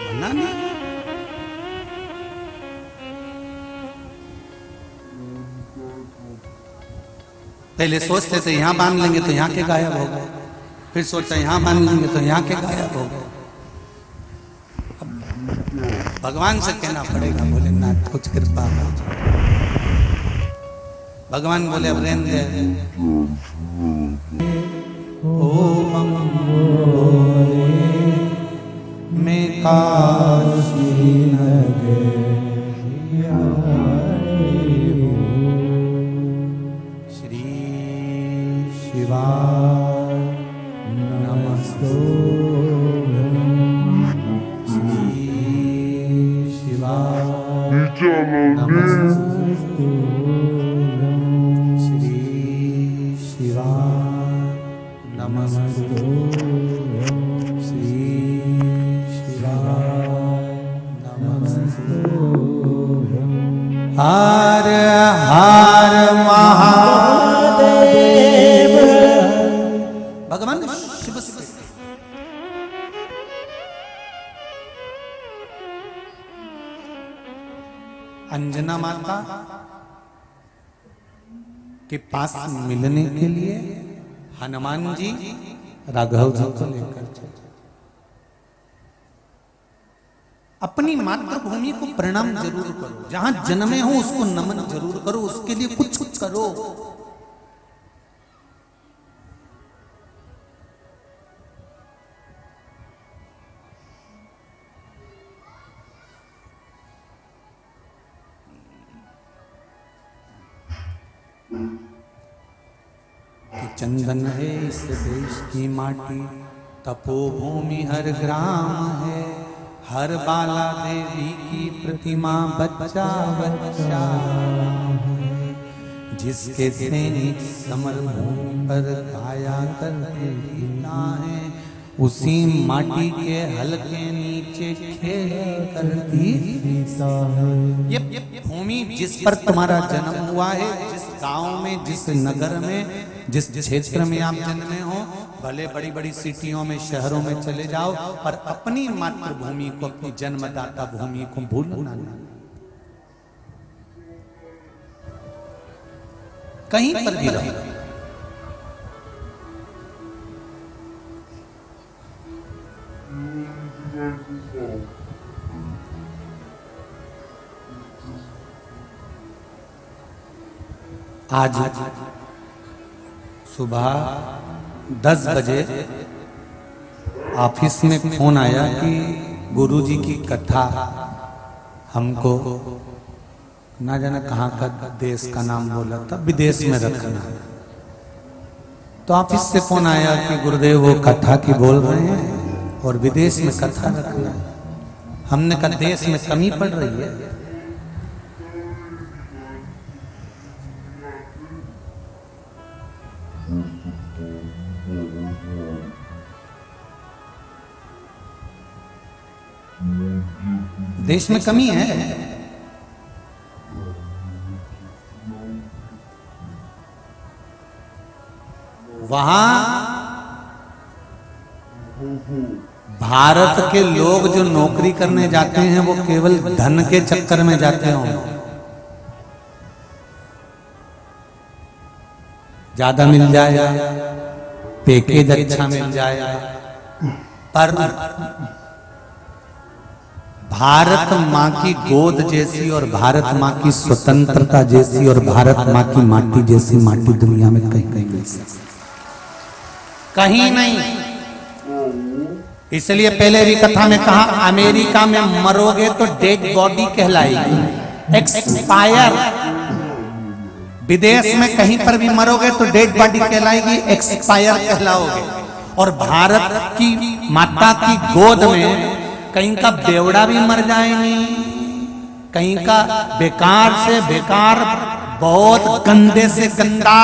मना नहीं। पहले सोचते थे यहाँ बांध लेंगे तो यहाँ के गायब हो गए, फिर सोचा यहाँ बांध लेंगे तो यहाँ के गायब हो गए। भगवान से कहना पड़ेगा भोलेनाथ कुछ कृपा हो। भगवान बोले अब रहने दे। ओम मैं काशी श्री शिवाय नमस्तु श्री शिवाय नमस्तु श्री शिवाय नमस्तु। हर हर महादेव। भगवान शिव से अंजना माता के पास मिलने के लिए हनुमान जी राघव जी को लेकर चले। अपनी मातृभूमि को प्रणाम जरूर करो, जहां जन्मे हो उसको नमन जरूर करो, उसके लिए कुछ कुछ करो। चंदन है इस देश की माटी, तपोभूमि हर ग्राम है, हर बाला देवी की प्रतिमा बच्चा बच्चा है, जिसके सैनिक समर भूमि पर गाया करते गीता है, उसी माटी के हल्के नीचे खेल करती सीता है। ये भूमि जिस पर तुम्हारा जन्म हुआ है, जिस गांव में, जिस नगर में, जिस क्षेत्र में आप जन्मे हो, भले बड़ी बड़ी सिटियों में, शहरों में चले जाओ, पर अपनी मातृभूमि को, अपनी जन्मदाता भूमि को भूलना नहीं। कहीं पर भी रहो, आज सुबह 10 बजे ऑफिस में फोन आया कि गुरुजी की कथा हमको ना जाने कहाँ का देश का नाम बोला था, विदेश में रखना। तो ऑफिस से फोन आया कि गुरुदेव वो कथा की बोल रहे हैं और विदेश में कथा रखना है। हमने कहा देश में कमी पड़ रही है। देश में कमी है। वहां भारत के लोग जो नौकरी करने जाते हैं वो केवल धन के चक्कर में जाते होंगे, ज्यादा मिल जाएगा, पैकेज अच्छा मिल जाएगा, पर भारत माँ की गोद जैसी और भारत माँ की स्वतंत्रता जैसी और भारत माँ की माटी जैसी माटी दुनिया में कहीं कहीं मिल सकती, कहीं नहीं। इसलिए पहले भी कथा में कहा, अमेरिका में मरोगे तो डेड बॉडी कहलाएगी, एक्सपायर। विदेश में कहीं पर भी मरोगे तो डेड बॉडी कहलाएगी, एक्सपायर कहलाओगे। और भारत की माता की गोद में कहीं का बेवड़ा भी मर जाएंगे, कहीं का बेकार से बेकार, बहुत गंदे से गंदा,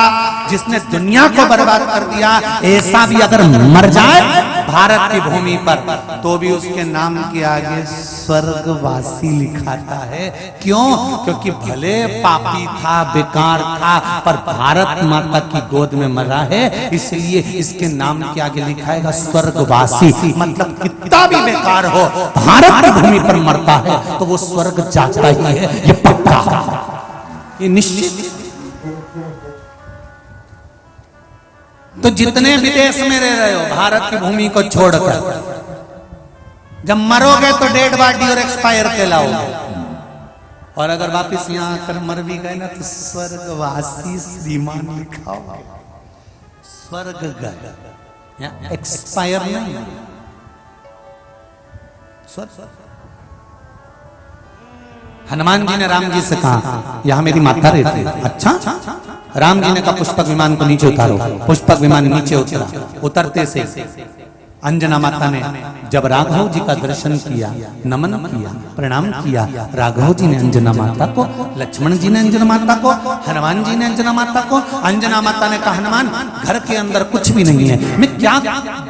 जिसने दुनिया को बर्बाद कर दिया, ऐसा भी अगर मर जाए भारत की भूमि पर तो भी उसके नाम के आगे स्वर्गवासी लिखाता है। क्यों? क्योंकि भले पापी था, बेकार था, पर भारत माता की गोद में मरा है, इसलिए इसके नाम के आगे लिखाएगा स्वर्गवासी। मतलब कितना भी बेकार हो, भारत की भूमि पर मरता है तो वो स्वर्ग जाता ही है, ये पक्का, ये निश्चित। तो जितने विदेश में रह रहे हो भारत की भूमि को छोड़कर, जब मरोगे तो डेड बॉडी और एक्सपायर कहलाओगे। और अगर वापिस यहां आकर मर भी गए ना तो स्वर्गवासी श्रीमान लिखाओगे, स्वर्ग गए, यहां एक्सपायर नहीं, स्वर्ग। हनुमान जी ने राम जी से कहा यहां मेरी माता रहती है। अच्छा, राम जी ने कहा पुष्पक विमान को नीचे उतारो। पुष्पक विमान नीचे उतरा। उतरते से अंजना माता ने जब राघव जी का दर्शन किया, नमन किया, प्रणाम किया, राघव जी ने अंजना माता को, लक्ष्मण जी ने अंजना माता को, हनुमान जी ने अंजना माता को। अंजना माता ने कहा हनुमान घर के अंदर कुछ भी नहीं है, मैं क्या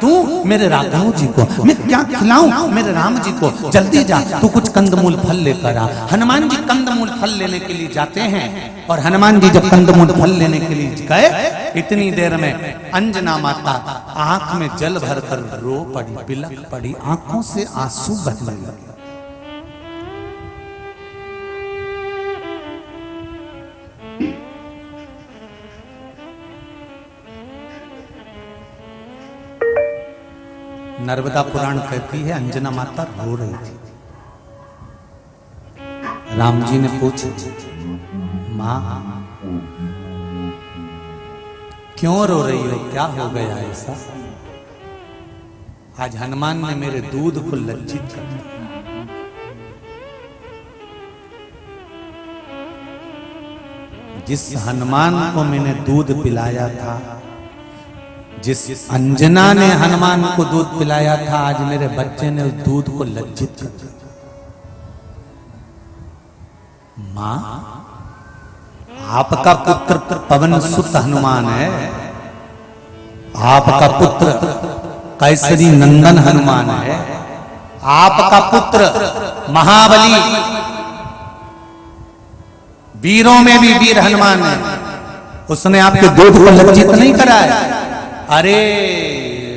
दूं मेरे राघव जी को, मैं क्या खिलाऊं मेरे राम जी को, जल्दी जा तू कुछ कंदमूल फल लेकर आ। हनुमान जी कंदमूल फल लेने के लिए जाते हैं और हनुमान जी जब कंदमूल फल लेने के लिए गए, इतनी देर में अंजना माता आंख में जल भरकर रो पड़ी, बिलख पड़ी, आंखों से आंसू बहने लगे। नर्मदा पुराण कहती है अंजना माता रो रही थी। राम जी ने पूछा मां क्यों रो रही हो, क्या हो गया ऐसा? आज हनुमान ने मेरे दूध को लज्जित कर दिया। जिस हनुमान को मैंने दूध पिलाया था, जिस अंजना ने हनुमान को दूध पिलाया था, आज मेरे बच्चे ने उस दूध को लज्जित कर दिया। मां, आपका पुत्र पवन सुत हनुमान है, आपका पुत्र कैसरी नंदन हनुमान है, आपका पुत्र महाबली, वीरों में भी वीर हनुमान है, उसने आपके दूध को लज्जित नहीं कराया। अरे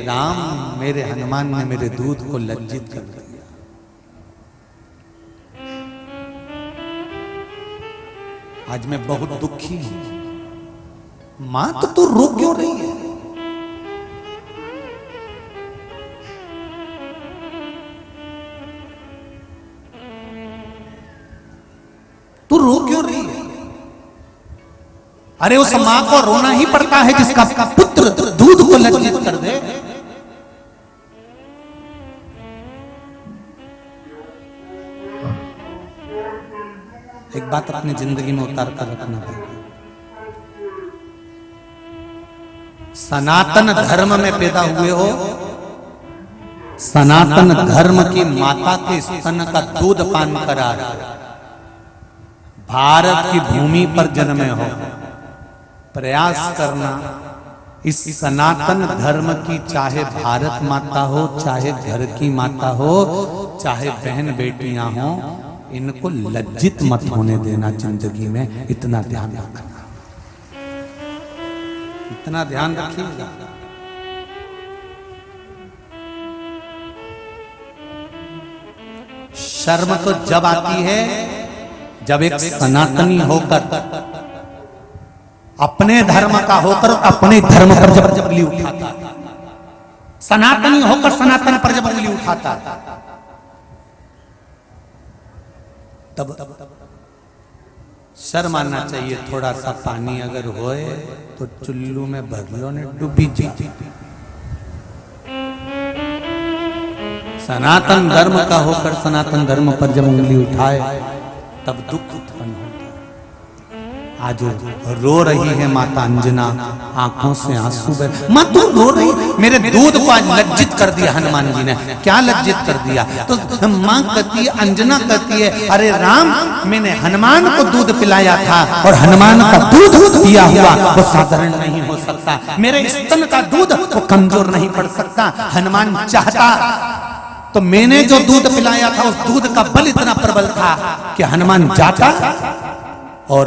राम, मेरे हनुमान ने मेरे दूध को लज्जित कर दिया। आज मैं बहुत दुखी हूं। मां तो तू रो क्यों रही है? तू रो क्यों रही है? अरे उस मां को रोना ही पड़ता है जिसका पुत्र दूध को लज्जित कर दे। एक बात अपनी जिंदगी में उतार कर रखना भाई, सनातन धर्म में पैदा हुए हो, सनातन धर्म की माता के स्तन का दूध पान करा, भारत की भूमि पर जन्मे हो, प्रयास करना इस सनातन धर्म की, चाहे भारत माता हो, चाहे घर की माता हो, चाहे बहन बेटियां हो, इनको लज्जित मत होने देना जिंदगी में। इतना ध्यान रखना, इतना ध्यान रखिएगा। शर्म तो जब आती है जब एक सनातनी होकर, अपने धर्म का होकर अपने धर्म पर जब उंगली उठाता, सनातनी होकर सनातन पर जब उंगली उठाता, तब शर्म आना चाहिए। थोड़ा सा पानी अगर होए तो चुल्लू में भर लो ने डूबी जी। सनातन धर्म का होकर सनातन धर्म पर जब उंगली उठाए तब दुख उत्पन्न होता है। आज रो रही है माता अंजना, आंखों से आंसू बह, मां तू रो रही, मेरे दूध को आज लज्जित कर दिया हनुमान जी ने। क्या लज्जित कर दिया? तो मां कहती है, अंजना कहती है, अरे राम, मैंने हनुमान को दूध पिलाया था और हनुमान का दूध पिया हुआ वो साधारण नहीं हो सकता, मेरे स्तन का दूध वो कमजोर नहीं पड़ सकता। हनुमान चाहता तो मैंने जो दूध पिलाया था उस दूध का बल इतना प्रबल था कि हनुमान जाता और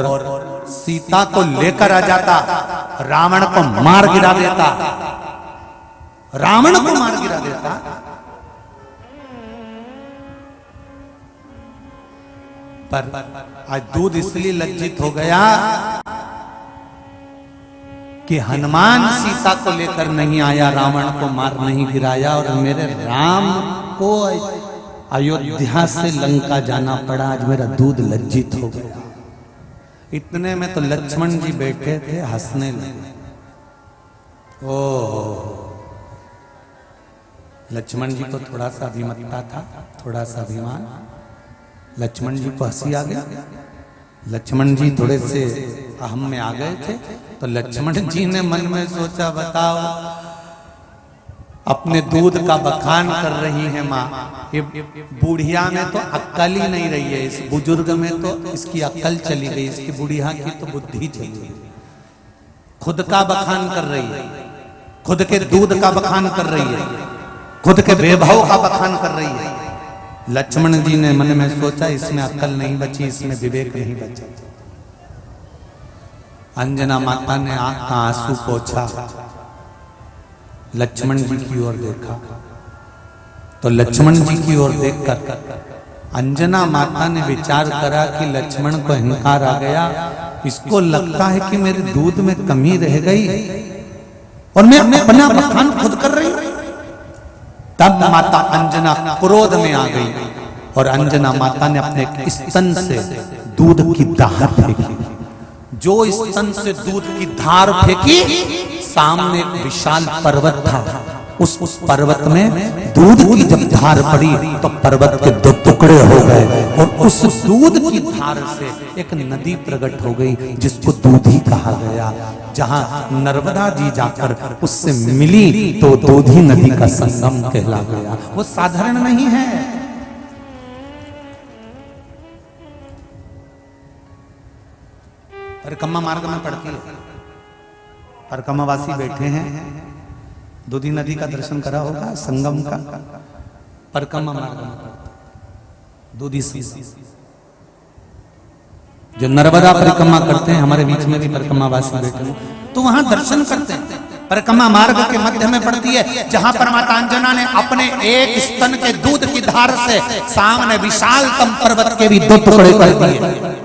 सीता को लेकर आ जाता, रावण को मार गिरा देता, रावण को मार गिरा देता। पर आज दूध इसलिए लज्जित हो गया कि हनुमान सीता को लेकर नहीं आया, रावण को मार नहीं गिराया, और मेरे राम को अयोध्या से लंका जाना पड़ा। आज मेरा दूध लज्जित हो गया। इतने में तो लक्ष्मण जी बैठे थे, हंसने लगे। ओह, लक्ष्मण जी को थोड़ा सा अभिमतता था, थोड़ा सा अभिमान। लक्ष्मण जी को हंसी आ गया। लक्ष्मण जी थोड़े से अहम में आ गए थे, तो लक्ष्मण जी ने मन में सोचा, बताओ, अपने दूध का बखान कर रही है माँ, ये बूढ़िया में तो अक्ल ही नहीं रही है, इस बुजुर्ग में तो इसकी अक्ल चली गई, इसकी बुढ़िया की तो बुद्धि चली गई। खुद का बखान कर रही है, खुद के दूध का बखान कर रही है, खुद के वैभव का बखान कर रही है। लक्ष्मण जी ने मन में सोचा, इसमें अक्ल नहीं बची, इसमें विवेक नहीं बचा। अंजना माता ने आंख का आंसू पोंछा, लक्ष्मण जी की ओर देखा, तो लक्ष्मण जी की ओर देखकर अंजना माता ने विचार करा कि लक्ष्मण को अहंकार आ गया, इसको लगता है कि मेरे दूध में कमी रह गई और मैं अपना बखान खुद कर रही हूं। तब माता अंजना क्रोध में आ गई और अंजना माता ने अपने स्तन से दूध की धार फेंकी। जो स्तन से दूध की धार फेंकी, सामने एक विशाल पर्वत था। उस पर्वत में दूध की जब धार पड़ी तो पर्वत के दो टुकड़े हो गए और उस दूध की धार से एक नदी प्रकट हो गई, जिसको दूधी कहा गया। जहां नर्मदा जी जाकर उससे मिली तो दूधी नदी का संगम कहला गया। वो साधारण नहीं है। परिक्रमा मार्ग में पड़ती है, परिक्रमावासी बैठे हैं, दूधी नदी का दर्शन करा होगा, संगम का। परिक्रमा मार्ग में दूधी सी, जो नर्मदा परिक्रमा करते हैं, हमारे बीच में भी परिक्रमावासी बैठे हैं, तो वहां दर्शन करते हैं। परिक्रमा मार्ग के मध्य में पड़ती है, जहां पर माता अंजना ने अपने एक स्तन के दूध की धार से सामने विशालतम पर्वत के भी दो टुकड़े कर दिए।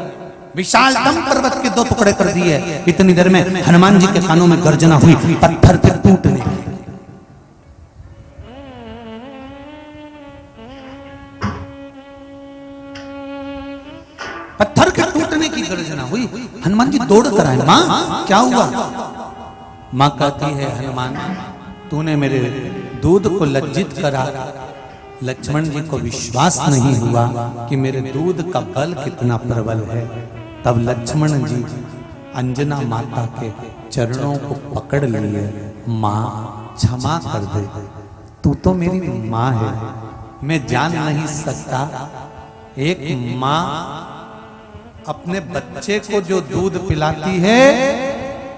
विशालतम पर्वत के दो टुकड़े कर दिए। इतनी देर में हनुमान जी के कानों में गर्जना हुई, पत्थर के टूटने की। पत्थर के टूटने की गर्जना हुई। हनुमान जी दौड़ कर आए, माँ क्या हुआ? माँ कहती है, हनुमान तूने मेरे दूध को लज्जित करा। लक्ष्मण जी को विश्वास नहीं हुआ कि मेरे दूध का बल कितना प्रबल है। तब लक्ष्मण जी अंजना माता के चरणों को पकड़ लिए, माँ क्षमा कर दे, तू तो मेरी माँ है, मैं जान नहीं सकता एक माँ अपने बच्चे को जो दूध पिलाती है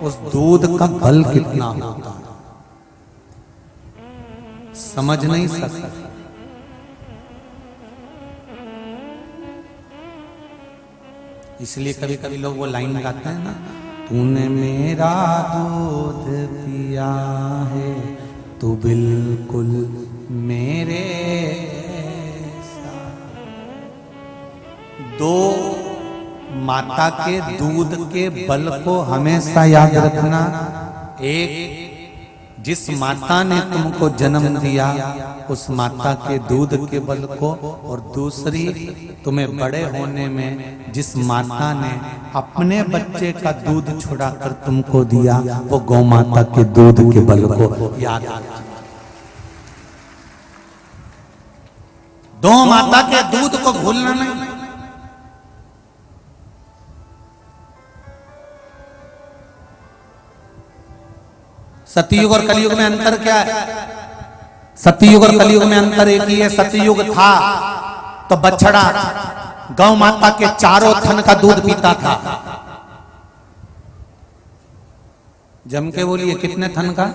उस दूध का बल कितना होता है, समझ नहीं सकता। इसलिए कभी कभी लोग वो लाइन गाते हैं ना, तूने मेरा दूध पिया है तू बिल्कुल मेरे साथ। दो माता के दूध के बल को हमेशा याद रखना। एक, जिस माता ने तुमको जन्म दिया उस माता के दूध के बल को, और दूसरी तुम्हें बड़े होने में जिस माता ने अपने बच्चे का दूध छुड़ाकर तुमको दिया वो गौ माता के दूध के बल को याद रखना। दो माता के दूध को भूलना नहीं। सतयुग और कलयुग में अंतर क्या है? सतयुग और कलयुग में अंतर एक ही है। सतयुग था तो बछड़ा गौ माता के चारों थन का दूध पीता था। जम के बोलिए, कितने थन का?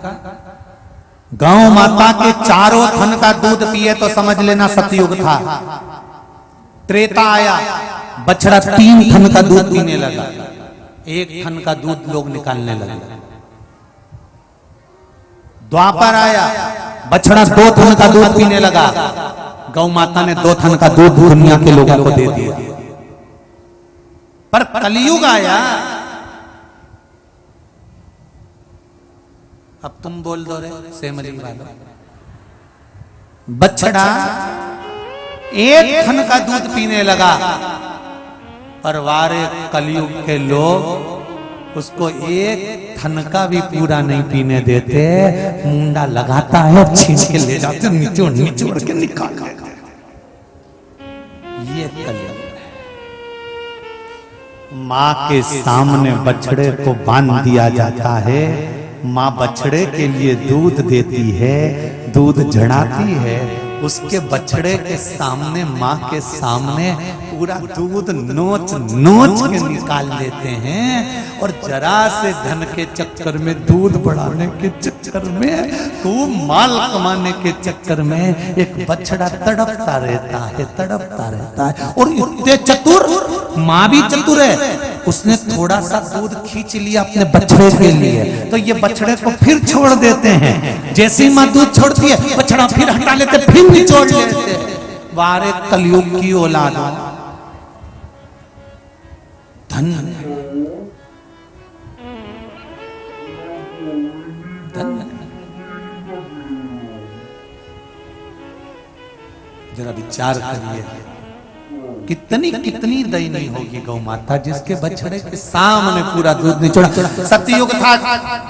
गौ माता के चारों थन का दूध पिए तो समझ लेना सतयुग था। त्रेता आया, बछड़ा 3 थन का दूध पीने लगा, 1 थन का दूध लोग निकालने लगे। द्वापर आया, बछड़ा 2 थन का दूध पीने लगा, गौ माता ने 2 थन का दूध दुनिया के लोगों को दे दिया। पर कलयुग आया, अब तुम बोल दो रे सेमली वालों, बछड़ा 1 थन का दूध पीने लगा, पर वारे कलयुग के लोग उसको 1 थन का भी पूरा नहीं पीने देते। मुंडा लगाता है, छीन के ले जाते, निचोड़ के निकाल देते। ये कलयुग है। माँ के सामने बछड़े को बांध दिया जाता है। माँ बछड़े के लिए दूध देती है, दूध झड़ाती है, उसके बछड़े के सामने, माँ के सामने पूरा दूध नोच नोच के निकाल लेते हैं। और जरा से धन के चक्कर में, दूध बढ़ाने के चक्कर में, खूब माल कमाने के चक्कर में एक बछड़ा तड़पता रहता है, तड़पता रहता है। और इतने चतुर, माँ भी चतुर है, उसने थोड़ा सा दूध खींच लिया अपने बछड़े के लिए, तो ये बछड़े को फिर छोड़ देते हैं। जैसे ही माँ दूध छोड़ती है, बछड़ा फिर हटा लेते, फिर निचोड़ लेते। वारे कलयुग की औलाद, धन धन। जरा विचार करिए, कितनी कितनी दयनीय होगी गौ माता जिसके बछड़े के सामने पूरा दूध निचोड़ा। सतयुग था,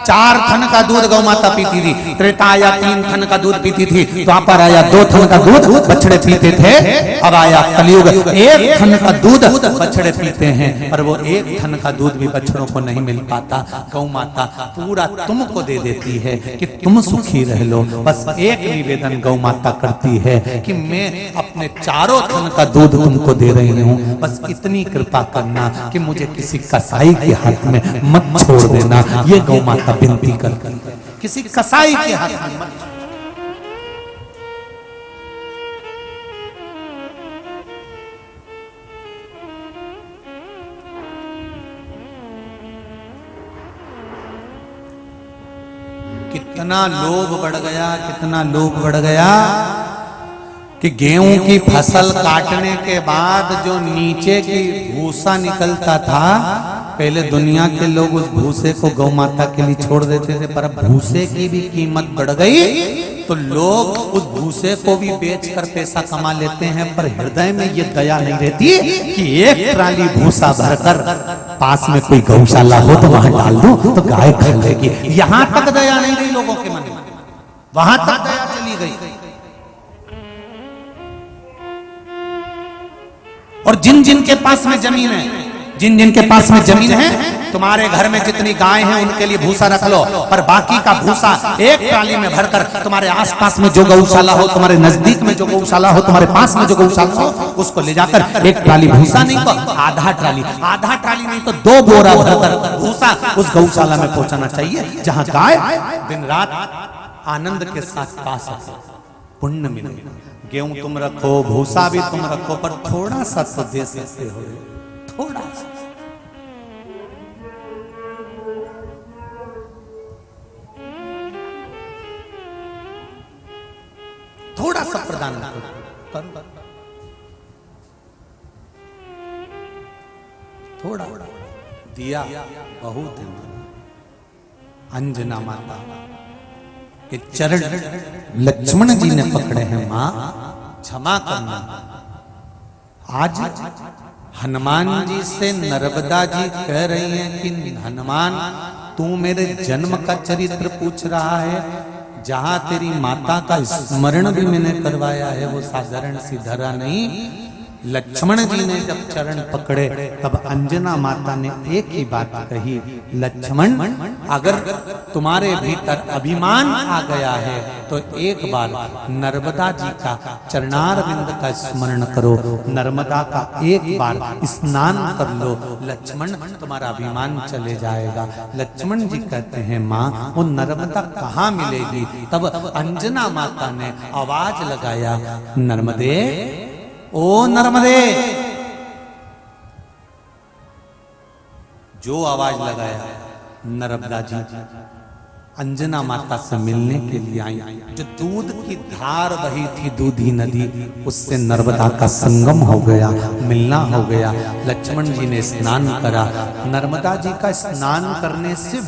4 थन का दूध गौ माता पीती थी। त्रेता आया, 3 थन का दूध पीती थी। द्वापर आया, 2 थन का दूध बछड़े पीते थे। अब आया कलयुग, 1 थन का दूध बछड़े पीते हैं, पर वो 1 थन का दूध भी बछड़ों को नहीं मिल पाता। गौ माता पूरा तुमको दे देती है कि तुम सुखी रह लो। बस एक निवेदन गौ माता करती है कि मैं अपने चारों थन का दूध तुमको दे रही हूँ, बस इतनी कृपा करना कि मुझे किसी कसाई के हाथ में मत छोड़ देना। ये गौ माता विनती करती है, किसी कसाई के हाथ में मत। कितना लोभ बढ़ गया, कितना लोभ बढ़ गया कि गेहूं की फसल काटने के बाद जो नीचे की भूसा निकलता था, पहले दुनिया के लोग उस भूसे को गौ माता के लिए छोड़ देते थे, पर अब भूसे की भी कीमत बढ़ गई तो लोग उस भूसे को भी बेचकर पैसा कमा लेते हैं, पर हृदय में ये दया नहीं रहती कि एक ट्राली भूसा भरकर पास में कोई गौशाला हो तो वहां डाल दो तो गाय खा लेगी। यहां तक दया नहीं रही लोगों के मन में, वहां तक दया चली गई। और जिन जिन के पास में जमीन है, जिन जिन के पास में जमीन है, तुम्हारे घर में जितनी गाय हैं उनके लिए भूसा रख लो, पर बाकी का भूसा एक ट्राली में भरकर तुम्हारे आसपास में जो गौशाला हो, तुम्हारे नजदीक में जो गौशाला हो, तुम्हारे पास में जो गौशाला हो, उसको ले जाकर एक ट्राली भूसा नहीं तो आधा ट्राली नहीं तो 2 बोरा भरकर भूसा उस गौशाला में पहुंचाना चाहिए, जहां गाय दिन रात आनंद के साथ पा सके, पुण्य मिले। गेहूं तुम रखो, भूसा भी तुम रखो, पर थोड़ा सा तो दे सकते हो, थोड़ा सा। थोड़ा सा प्रदान करो, थोड़ा दिया बहुत है। अंजना माता के चरण लक्ष्मण जी ने पकड़े हैं, मां क्षमा करना। आज हनुमान जी से नर्मदा जी कह रही हैं कि हनुमान तू मेरे जन्म का चरित्र पूछ रहा है, जहां तेरी माता का स्मरण भी मैंने करवाया है वो साधारण सी धरा नहीं। लक्ष्मण जी ने जब चरण पकड़े तब अंजना माता ने एक ही बात कही, लक्ष्मण अगर तुम्हारे भीतर अभिमान आ गया है तो एक बार नर्मदा जी का चरणारविंद का स्मरण करो, नर्मदा का एक बार स्नान कर लो, लक्ष्मण तुम्हारा अभिमान चले जाएगा। लक्ष्मण जी कहते हैं माँ वो नर्मदा कहाँ मिलेगी? तब अंजना माता ने आवाज लगाया, नर्मदे ओ नर्मदे। जो आवाज लगाया नर्मदा जी अंजना माता से मिलने के लिए आई। जो दूध की धार बही थी दूधी नदी, उससे नर्मदा का संगम हो गया, मिलना हो गया। लक्ष्मण जी ने स्नान करा। नर्मदा जी का स्नान करने से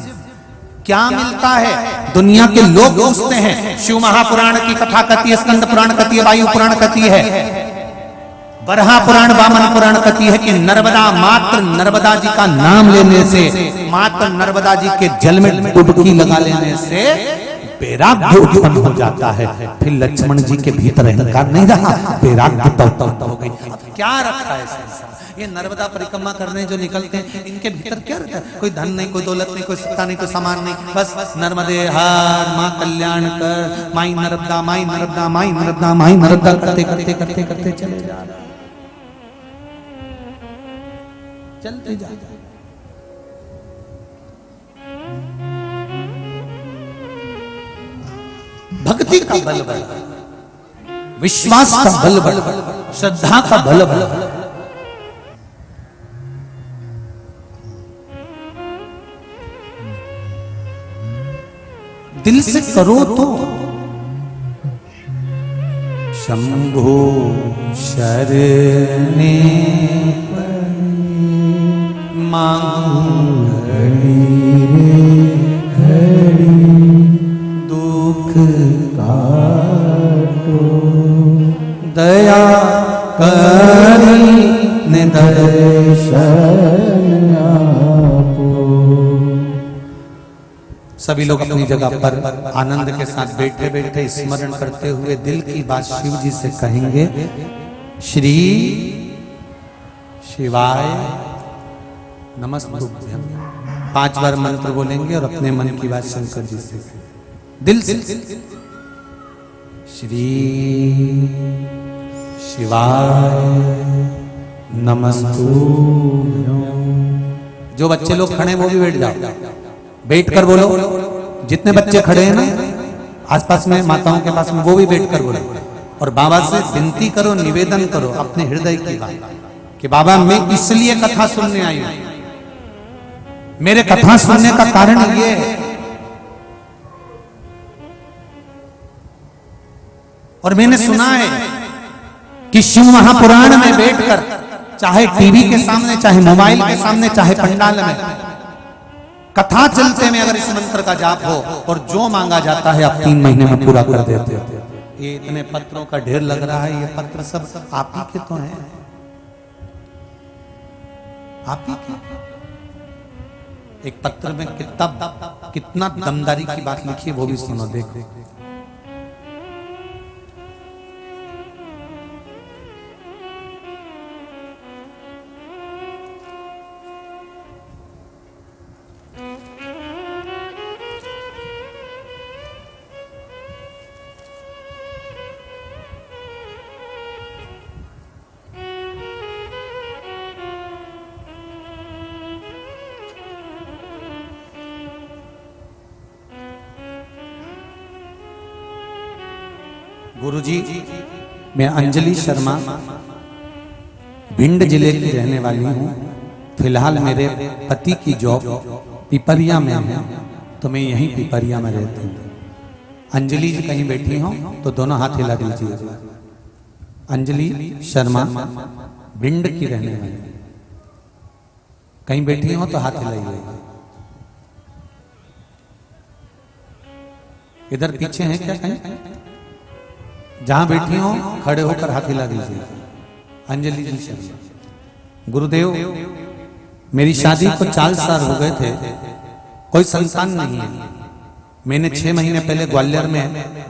क्या मिलता है? दुनिया के लोग पूछते हैं। शिव महापुराण की कथा कहती है, स्कंद पुराण कहती है, वायु पुराण कहती है, बरहा पुराण वामन पुराण कहती है कि नर्मदा, मात्र नर्मदा जी का नाम लेने से, मात्र नर्मदा जी के जल में डुबकी लगा लेने से वैराग्य उत्पन्न हो जाता है। फिर लक्ष्मण जी के भीतर अहंकार नहीं रहा, वैराग्य तब हो गई। अब क्या रखा है संसार? ये नर्मदा परिक्रमा करने जो निकलते हैं इनके भीतर क्या रहता है? कोई धन नहीं, कोई दौलत नहीं, कोई सत्ता नहीं, कोई सामान नहीं, बस नर्मदे हार, माँ कल्याण कर, माई नर्मदा, माई नर्मदा, माई नर्मदा, माई नर्मदा करते करते करते करते चले जा रहे, चलते जा। भक्ति का बल बढ़ा, विश्वास का बल बढ़ा, श्रद्धा का बल बढ़ा। दिल से करो तो शंभो शरणे मांगू दुख काटो, दया करी निदर्शन आपो। सभी लोग अपनी जगह पर आनंद के साथ बैठे बैठे स्मरण करते हुए दिल की बात शिव जी से कहेंगे। श्री शिवाय नमस्तुभ्यं। 5 बार मंत्र बोलेंगे और अपने मन की बात शंकर जी से दिल से। श्री शिवाय नमस्तुभ्यं। जो बच्चे लोग खड़े वो भी बैठ जाओ, बैठ कर बोलो। जितने बच्चे खड़े हैं ना आसपास में माताओं के पास में, वो भी बैठ कर बोलो और बाबा से विनती करो, निवेदन करो अपने हृदय की बात कि बाबा मैं इसलिए कथा सुनने आई हूं, मेरे कथा सुनने का कारण ये है, और मैंने सुना है कि शिव महापुराण में बैठकर, चाहे टीवी के सामने, चाहे मोबाइल के सामने, चाहे पंडाल में, कथा चलते में अगर इस मंत्र का जाप हो और जो मांगा जाता है आप 3 महीने में पूरा कर देते हो। ये इतने पत्रों का ढेर लग रहा है, ये पत्र सब आप ही के तो हैं, आप ही के। एक पत्र में कितना दमदारी की बात लिखी है वो भी सुनो, देखो। गुरुजी, मैं अंजलि शर्मा भिंड जिले की रहने वाली हूँ। फिलहाल मेरे पति की जॉब पिपरिया में है, तो मैं यहीं पिपरिया में रहती हूँ। अंजलि जी कहीं बैठी हो तो दोनों हाथ हिला दीजिए। अंजलि शर्मा भिंड की रहने वाली, कहीं बैठी हो तो हाथ हिलाइए। इधर पीछे है क्या कहीं? जहां बैठी हो खड़े होकर हाथ हिला दीजिए। अंजलि जी शर्मा। गुरुदेव, मेरी शादी को 4 साल हो गए थे, कोई संतान नहीं है। मैंने 6 महीने पहले ग्वालियर में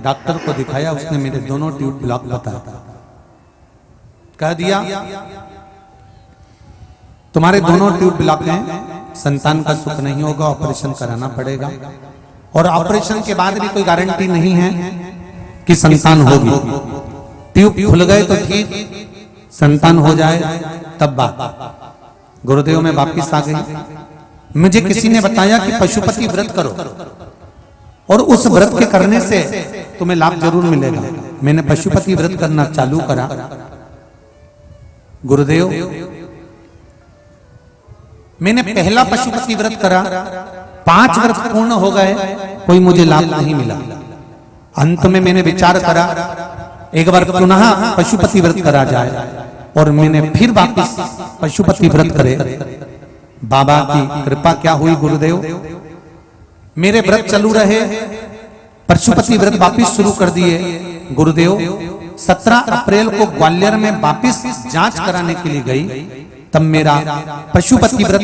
डॉक्टर को दिखाया, उसने मेरे दोनों ट्यूब ब्लॉक बताया, कह दिया तुम्हारे दोनों ट्यूब ब्लॉक हैं, संतान का सुख नहीं होगा, ऑपरेशन कराना पड़ेगा। और ऑपरेशन के बाद भी कोई गारंटी नहीं है कि संतान होगी। ट्यूब खुल गए तो ठीक, संतान हो जाए तब बात। गुरुदेव मैं वापिस आ गई। मुझे किसी ने बताया कि पशुपति व्रत करो और उस व्रत के करने से तुम्हें लाभ जरूर मिलेगा। मैंने पशुपति व्रत करना चालू करा। गुरुदेव, मैंने पहला पशुपति व्रत करा, 5 व्रत पूर्ण हो गए, कोई मुझे लाभ नहीं मिला। अंत में मैंने विचार करा एक बार पुनः पशुपति व्रत करा जाए, और मैंने फिर वापस पशुपति व्रत करे। बाबा की कृपा क्या हुई गुरुदेव, मेरे व्रत चालू रहे, पशुपति व्रत वापस शुरू कर दिए। गुरुदेव 17 अप्रैल को ग्वालियर में वापस जांच कराने के लिए गई, तब मेरा पशुपति व्रत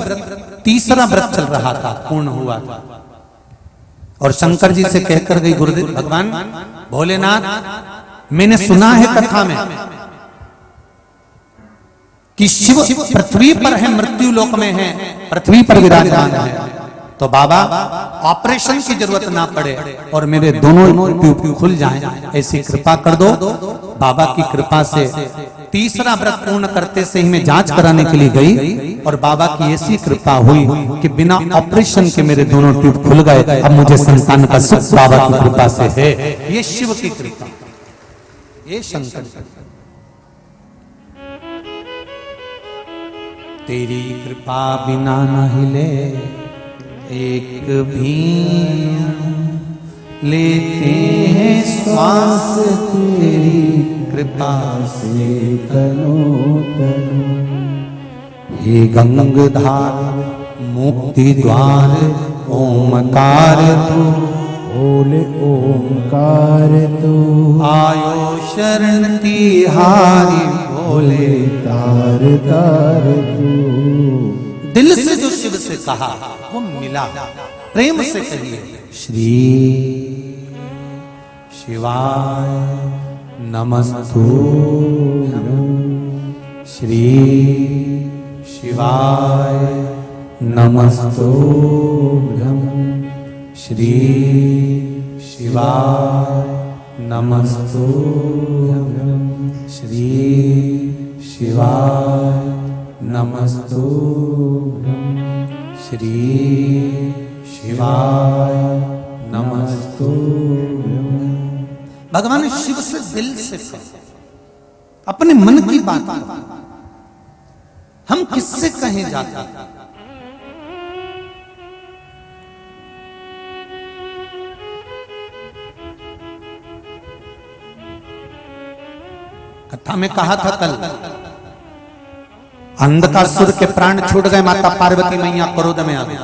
3रा व्रत चल रहा था, पूर्ण हुआ था। और शंकर जी से कहकर गई, गुरुदेव भगवान भोलेनाथ, मैंने सुना है कथा में कि शिव पृथ्वी पर है, मृत्यु लोक में है, पृथ्वी पर विराजमान है, तो बाबा ऑपरेशन की जरूरत ना पड़े और मेरे दोनों ट्यूब खुल जाएं, ऐसी कृपा कर दो। बाबा की कृपा से 3रा व्रत पूर्ण करते से ही मैं जांच कराने के लिए गई, और बाबा की ऐसी कृपा हुई कि बिना ऑपरेशन के मेरे दोनों ट्यूब खुल गए। अब मुझे संतान का सुख बाबा की कृपा से है। ये शिव की कृपा, ये शंकर की। तेरी कृपा बिना न हिले एक भी, लेते हैं श्वास तेरी कृपा से तनो तनो। हे गंगाधार मुक्ति द्वार ओमकार तू, बोले ओंकार तू, आयो शरण तिहारी भोले। तार तार तू, दिल से जो शिव से कहा वो मिला, प्रेम से कहिए श्री शिवाय नमस्तुभ्यं, श्री शिवाय नमस्तुभ्यं, श्री शिवाय नमस्तुभ्यं, श्री शिवाय नमस्तुभ्यं, श्री शिवाय नमस्तुभ्यं। भगवान शिव से दिल से कहो, अपने मन की बात कहो। हम किससे कहें जाते हैं? कथा में कहा था कल, अंधकासुर के प्राण छूट गए, माता पार्वती मैया क्रोध में आ गई।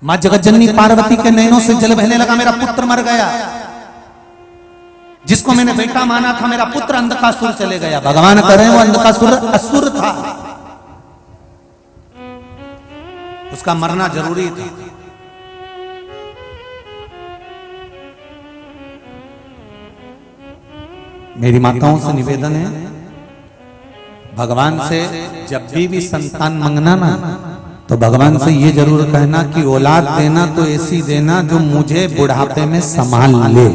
मां जगतजननी पार्वती के नैनों से जल बहने लगा, मेरा पुत्र मर गया। जिसको मैंने बेटा माना था मेरा पुत्र अंधकासुर चले गया। भगवान कह रहे हैं वो अंधकासुर असुर था, उसका मरना जरूरी था। मेरी माताओं से निवेदन है, भगवान से जब भी संतान मांगना ना तो भगवान से ये जरूर कहना कि औलाद देना तो ऐसी देना जो मुझे बुढ़ापे में संभाल ले।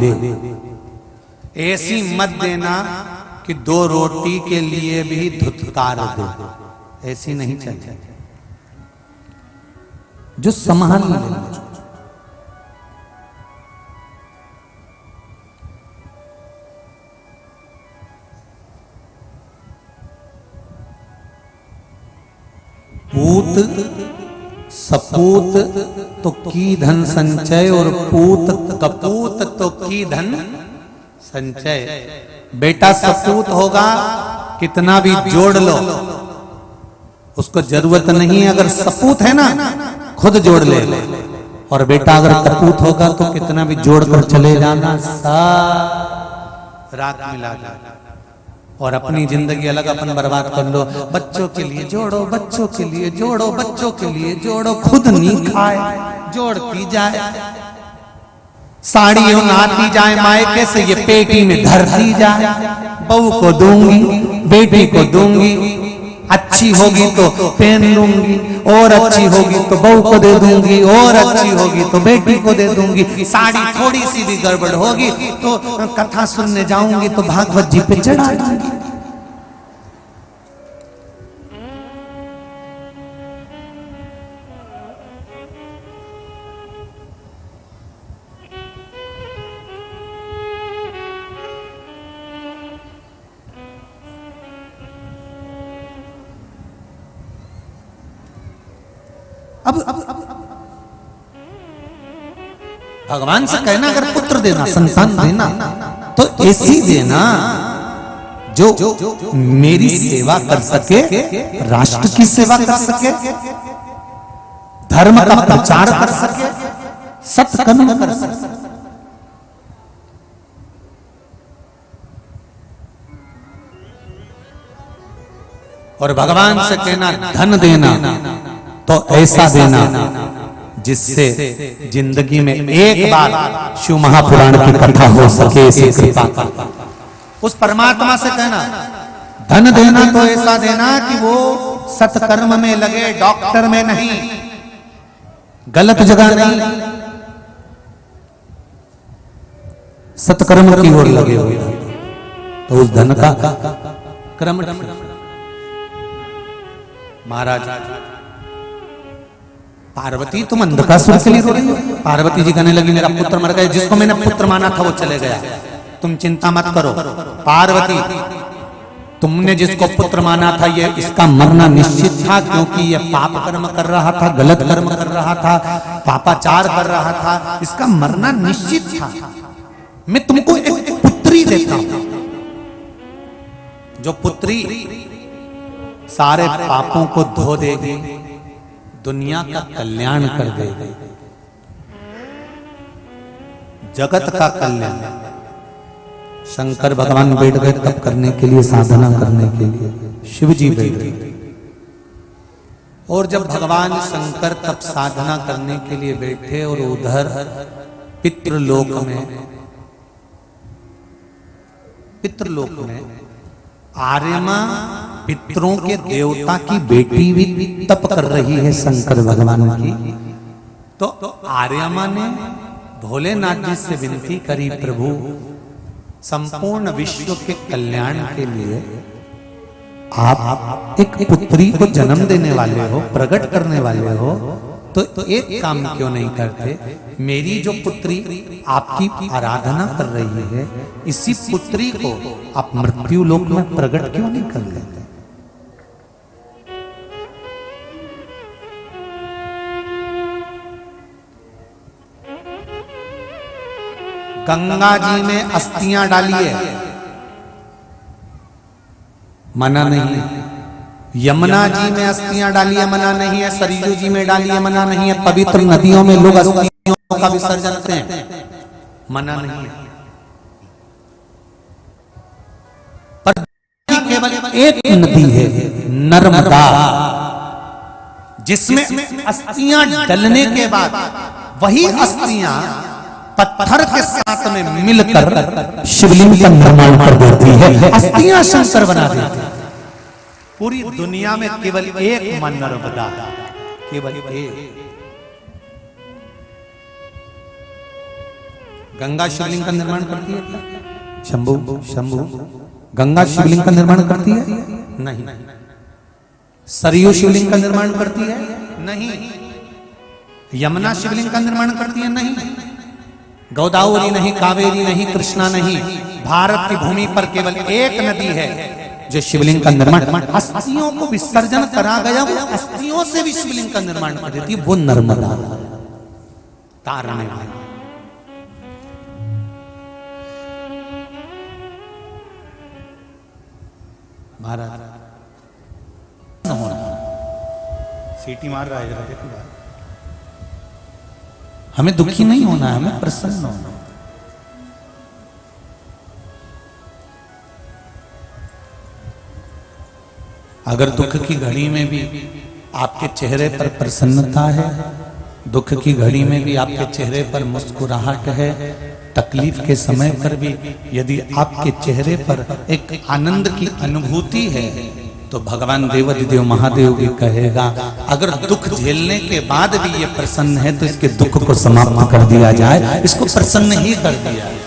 ऐसी मत देना कि 2 रोटी के लिए भी धुतकार दे, ऐसी नहीं चाहिए, जो संभाल ले। पूत सपूत तो की धन संचय और पूत कपूत तो की धन संचय। बेटा सपूत होगा कितना भी जोड़ लो उसको जरूरत नहीं है, अगर सपूत है ना खुद जोड़ ले। और बेटा अगर कपूत होगा तो कितना भी जोड़ कर चले जाना, सब रात मिला जाना और अपनी जिंदगी अलग अपन बर्बाद कर लो। बच्चों के लिए जोड़ो, बच्चों के लिए जोड़ो, बच्चों के लिए जोड़ो, खुद नहीं खाए जोड़ की जाए। साड़ी आती जाए मायके से ये पेटी में धर दी जाए, बहू को दूंगी बेटी को दूंगी, अच्छी होगी तो पहन लूंगी, और अच्छी होगी तो बहू को दे दूंगी, और अच्छी होगी तो बेटी को दे दूंगी। साड़ी थोड़ी सी भी गड़बड़ होगी तो कथा सुनने जाऊंगी तो भागवत जी पे चढ़ा दूंगी। अब भगवान से कहना अगर पुत्र देना संतान देना तो ऐसी देना जो मेरी सेवा कर सके, राष्ट्र की सेवा कर सके, धर्म का प्रचार कर सके, सत्कर्म कर सके। और भगवान से कहना धन देना तो ऐसा देना जिससे जिंदगी में एक बार शिव महापुराण की कथा हो सके, ऐसी कृपा। उस परमात्मा से कहना धन देना तो ऐसा देना कि वो सत्कर्म में लगे, डॉक्टर में नहीं, गलत जगह नहीं, सत्कर्म की ओर लगे हुए। तो उस धन का क्रम महाराज पार्वती तुम अंधकासुर के लिए रो रही हो। पार्वती जी कहने लगी मेरा पुत्र मर गया, जिसको मैंने पुत्र माना था वो चले गया, तुम चिंता मत करो। पार्वती तुमने जिसको पुत्र माना था ये इसका मरना निश्चित था, क्योंकि ये पाप कर्म कर रहा था, गलत कर्म कर रहा था, पापाचार कर रहा था, इसका मरना निश्चित था। मैं तुमको एक पुत्री देता हूं, जो पुत्री सारे पापों को धो देगी, दुनिया का कल्याण कर देगी, जगत का कल्याण। शंकर भगवान बैठ गए तप करने के लिए, साधना करने के लिए, शिव जी बैठ गए। और जब भगवान शंकर तप साधना करने के लिए बैठे और उधर पितृलोक में आर्यमा पितरों के देवता की बेटी भी तप कर रही है शंकर भगवान की। तो आर्यमा ने भोलेनाथ जी से विनती करी, प्रभु संपूर्ण विश्व के कल्याण के लिए आप एक पुत्री को जन्म देने वाले हो, प्रकट करने वाले हो, तो एक काम क्यों नहीं करते, मेरी जो पुत्री आपकी आराधना कर रही है, इसी पुत्री को आप मृत्यु लोक में प्रकट क्यों नहीं कर लेते। गंगा जी में अस्थियां डालिए, मना नहीं, यमुना जी में अस्थियां डाली है मना नहीं है, सरयू जी में डाली है मना नहीं है, पवित्र नदियों में लोग अस्थियों का विसर्जन करते हैं, मना नहीं है। पर केवल एक नदी है नर्मदा, जिसमें अस्थियां डलने के बाद वही अस्थियां पत्थर के साथ में मिलकर शिवलिंग का निर्माण कर देती है, अस्थियां शंकर बना देती है। पूरी दुनिया में केवल एक मां नर्मदा, केवल एक। गंगा शिवलिंग का निर्माण करती है? शंभु शंभु गंगा शिवलिंग का निर्माण करती है? नहीं। सरयू शिवलिंग का निर्माण करती है? नहीं। यमुना शिवलिंग का निर्माण करती है? नहीं। गोदावरी नहीं, कावेरी नहीं, कृष्णा नहीं, भारत की भूमि पर केवल एक नदी है जो शिवलिंग का निर्माण, अस्थियों को विसर्जन करा गया, वो अस्थियों से भी शिवलिंग का निर्माण कर देती है, वो नर्मदा तारने वाली। महाराज सीटी मार रहा है जरा देखो, हमें दुखी नहीं होना है, हमें प्रसन्न होना है। अगर दुख की घड़ी में भी आपके चेहरे पर प्रसन्नता है, दुख की घड़ी में भी आपके चेहरे पर मुस्कुराहट है, तकलीफ के समय पर भी यदि आपके चेहरे पर एक आनंद की अनुभूति है, तो भगवान देवाधिदेव महादेव भी कहेगा अगर दुख झेलने के बाद भी ये प्रसन्न है तो इसके दुख को समाप्त कर दिया जाए, इसको प्रसन्न ही कर दिया जाए।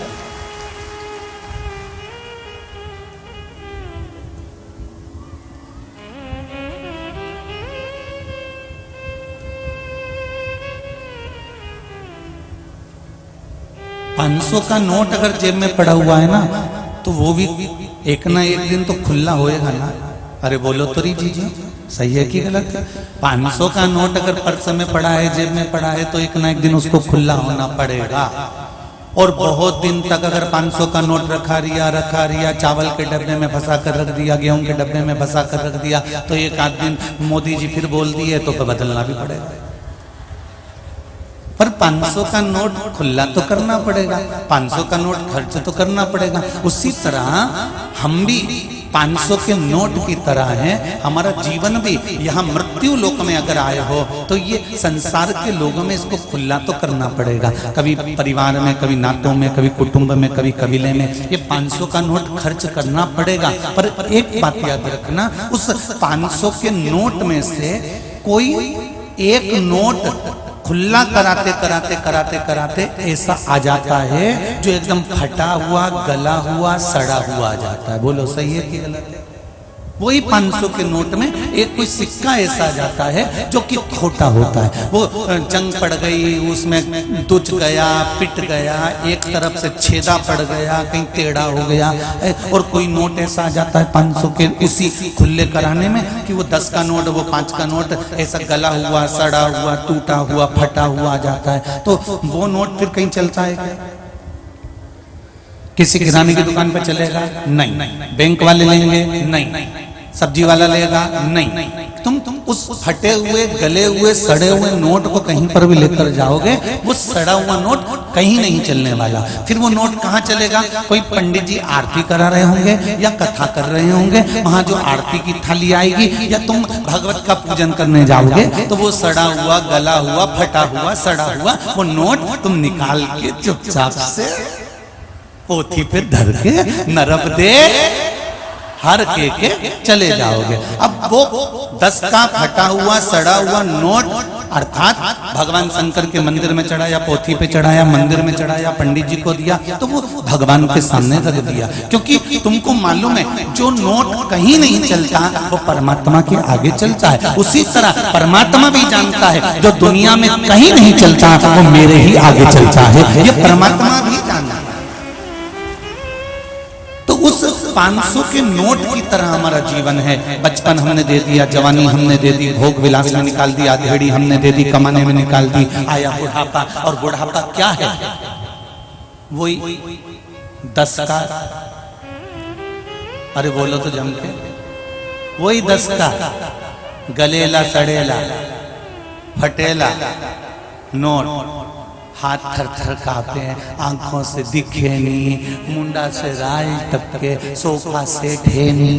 $500 का नोट अगर जेब में पड़ा हुआ है ना, तो वो भी एक ना एक दिन तो खुला होएगा ना। अरे बोलो तो जी सही है कि गलत है? 500 का नोट अगर पर्स में पड़ा है, जेब में पड़ा है, तो एक ना एक दिन उसको खुला होना पड़ेगा। और बहुत दिन तक अगर 500 का नोट रखा रिया चावल के डब्बे में फंसा कर रख दिया, गेहूं के डब्बे में फंसा कर रख दिया, तो एक आध दिन मोदी जी फिर बोल दिए तो बदलना भी पड़ेगा। पर 500 का नोट खुला तो करना पड़ेगा, 500 का नोट खर्च तो करना पड़ेगा। उसी तरह हम भी 500 के नोट की तरह हैं, हमारा जीवन भी यहाँ मृत्यु लोक में अगर आए हो तो ये संसार के लोगों में इसको खुला तो करना पड़ेगा। कभी परिवार में, कभी नातों में, कभी कुटुंब में, कभी कबीले में, ये 500 का नोट खर्च करना पड़ेगा। पर एक बात याद रखना, उस 500 के नोट में से कोई एक नोट खुला कराते कराते कराते कराते ऐसा आ जाता है जो एकदम फटा हुआ, गला हुआ, सड़ा हुआ आ जाता है। बोलो सही है कि गलत है? वही 500 के नोट में एक कोई सिक्का ऐसा आ जाता है जो कि खोटा होता है, वो जंग पड़ गई, उसमें दुच गया, पिट गया, एक तरफ से छेदा पड़ गया, कहीं टेढ़ा हो गया। और कोई नोट ऐसा आ जाता है 500 के उसी खुले कराने में कि वो 10 का नोट, वो 5 का नोट ऐसा गला हुआ, सड़ा हुआ, टूटा हुआ, फटा हुआ आ जाता है। तो वो नोट फिर कहीं चलता है क्या? किसी किराने की दुकान पर चलेगा? नहीं। बैंक वाले लेंगे? नहीं। सब्जी वाला लेगा? नहीं। तुम उस फटे हुए, गले हुए, सड़े हुए नोट को कहीं पर भी लेकर जाओगे, वो सड़ा हुआ नोट कहीं नहीं चलने वाला। फिर वो नोट कहाँ चलेगा? कोई पंडित जी आरती करा रहे होंगे या कथा कर रहे होंगे, वहां जो आरती की थाली आएगी, या तुम भगवत का पूजन करने जाओगे तो वो सड़ा हुआ, गला हुआ, फटा हुआ, सड़ा हुआ वो नोट तुम निकाल के चुपचाप से पोथी पे धर के नरब दे हर के चले जाओगे। अब वो 10 का फटा हुआ, सड़ा हुआ नोट अर्थात भगवान शंकर के मंदिर में चढ़ाया, पोथी पे चढ़ाया, मंदिर में चढ़ाया, पंडित जी को दिया, तो वो भगवान के सामने रख दिया। क्योंकि तुमको मालूम है जो नोट कहीं नहीं चलता वो परमात्मा के आगे चलता है। उसी तरह परमात्मा भी जानता है जो दुनिया में कहीं नहीं चलता वो मेरे ही आगे चलता है, ये परमात्मा भी जानता है। तो उस 500 के नोट की तरह हमारा जीवन है। बचपन हमने दे दिया, जवानी हमने दे दी, भोग विलास में निकाल दी, आधेड़ी हमने दे दी, कमाने में निकाल दी, आया बुढ़ापा। और बुढ़ापा क्या है? वही 10 का, अरे बोलो तो जम के, वही 10 का गलेला सड़ेला फटेला नोट, हाथ थर थर कांपे, आंखों से दिखे नहीं, मुंडा से राल टपके, सोफा से ठेनी,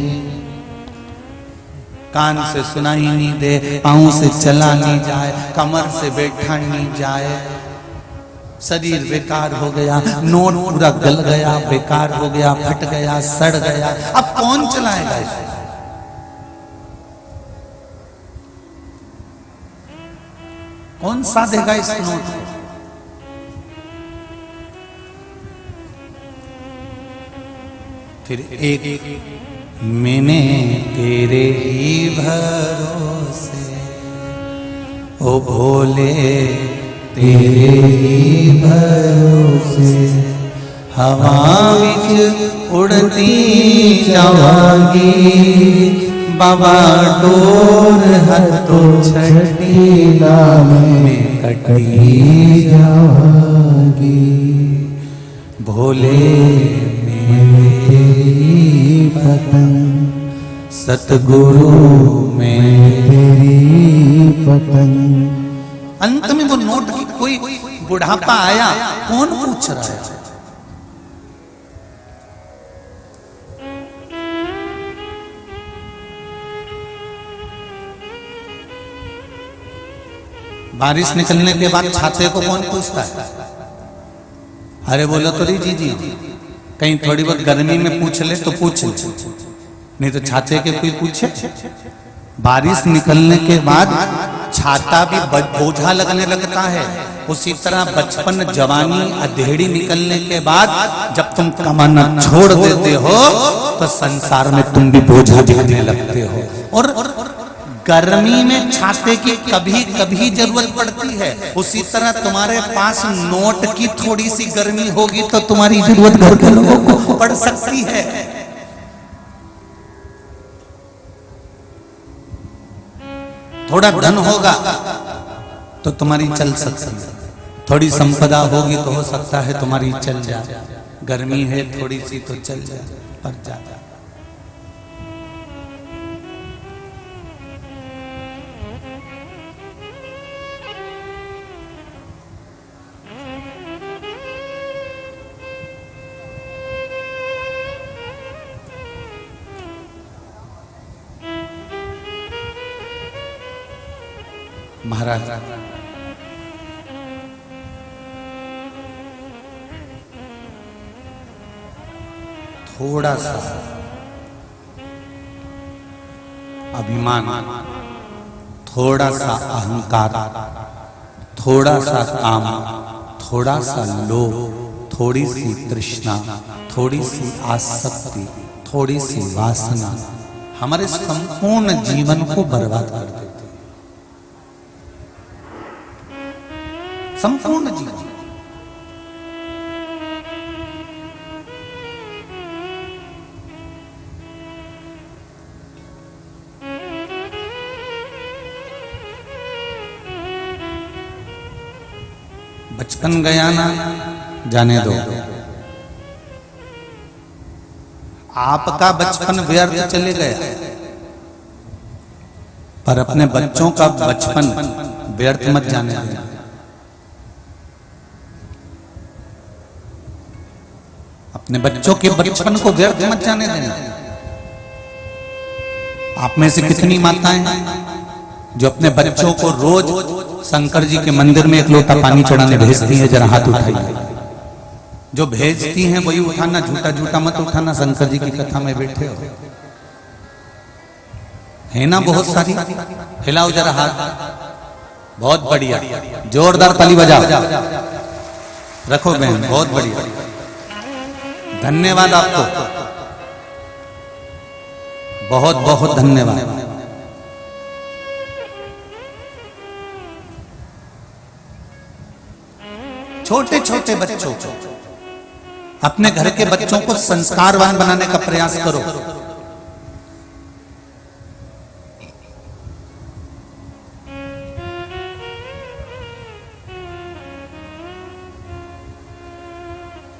कान से सुनाई नहीं दे, पांव से चला नहीं जाए, कमर से बैठा नहीं जाए, शरीर बेकार हो गया, नोट पूरा गल गया, बेकार हो गया, फट गया, सड़ गया। अब कौन चलाएगा इसे? कौन साधेगा इस नोट को? फिर एक मैंने तेरे ही भरोसे ओ भोले तेरे ही भरोसे हवा विच उड़ती जावांगी बाबा डोर हथों छटीला में कटी जावांगी भोले मेरे पतंग सतगुरु में तेरी पतंग। अंत में वो नोट की कोई बुढ़ापा आया, कौन पूछ रहा है? बारिश निकलने के बाद छाते को कौन पूछता है? अरे बोलो तो जी जी कहीं थोड़ी बहुत गर्मी में पूछ ले तो पूछ ले, नहीं तो छाते के कोई पूछे? बारिश निकलने के बाद छाता भी बोझा लगने लगता है। उसी तरह बचपन जवानी अधेड़ी निकलने के बाद जब तुम कमाना छोड़ देते हो तो संसार में तुम भी बोझा दिखने लगते हो। और गर्मी में छाते की कभी कभी जरूरत पड़ती है। उसी तरह तुम्हारे पास नोट की थोड़ी सी गर्मी होगी तो तुम्हारी जरूरत घर के लोगों को पड़ सकती है। थोड़ा धन होगा तो तुम्हारी चल सकती है, थोड़ी संपदा होगी तो हो सकता है तुम्हारी चल जाए। गर्मी है थोड़ी सी तो चल जाए, पर जाए। महाराज थोड़ा सा अभिमान, थोड़ा सा अहंकार, थोड़ा सा काम, थोड़ा सा लोभ, थोड़ी सी तृष्णा, थोड़ी सी आसक्ति, थोड़ी सी वासना हमारे संपूर्ण जीवन को बर्बाद कर देती है। संपूर्ण जीवन। बचपन गया ना, जाने दो। आपका बचपन व्यर्थ चले गया, पर अपने बच्चों का बचपन व्यर्थ मत जाने देना। अपने बच्चों के बचपन को व्यर्थ मत जाने देना। आप में से कितनी माताएं हैं जो अपने बच्चों को रोज शंकर जी के मंदिर में एक लोटा पानी चढ़ाने भेजती है? जरा हाथ उठाइए। जो भेजती हैं वही उठाना, झूठा झूठा मत उठाना। शंकर जी की कथा में बैठे हो, है ना बहुत सारी। हिलाओ जरा हाथ, बहुत बढ़िया, जोरदार ताली बजाओ। रखो बहन, बहुत बढ़िया, धन्यवाद आपको, बहुत बहुत धन्यवाद। छोटे छोटे बच्चों को, अपने घर के बच्चों को संस्कारवान बनाने का प्रयास करो।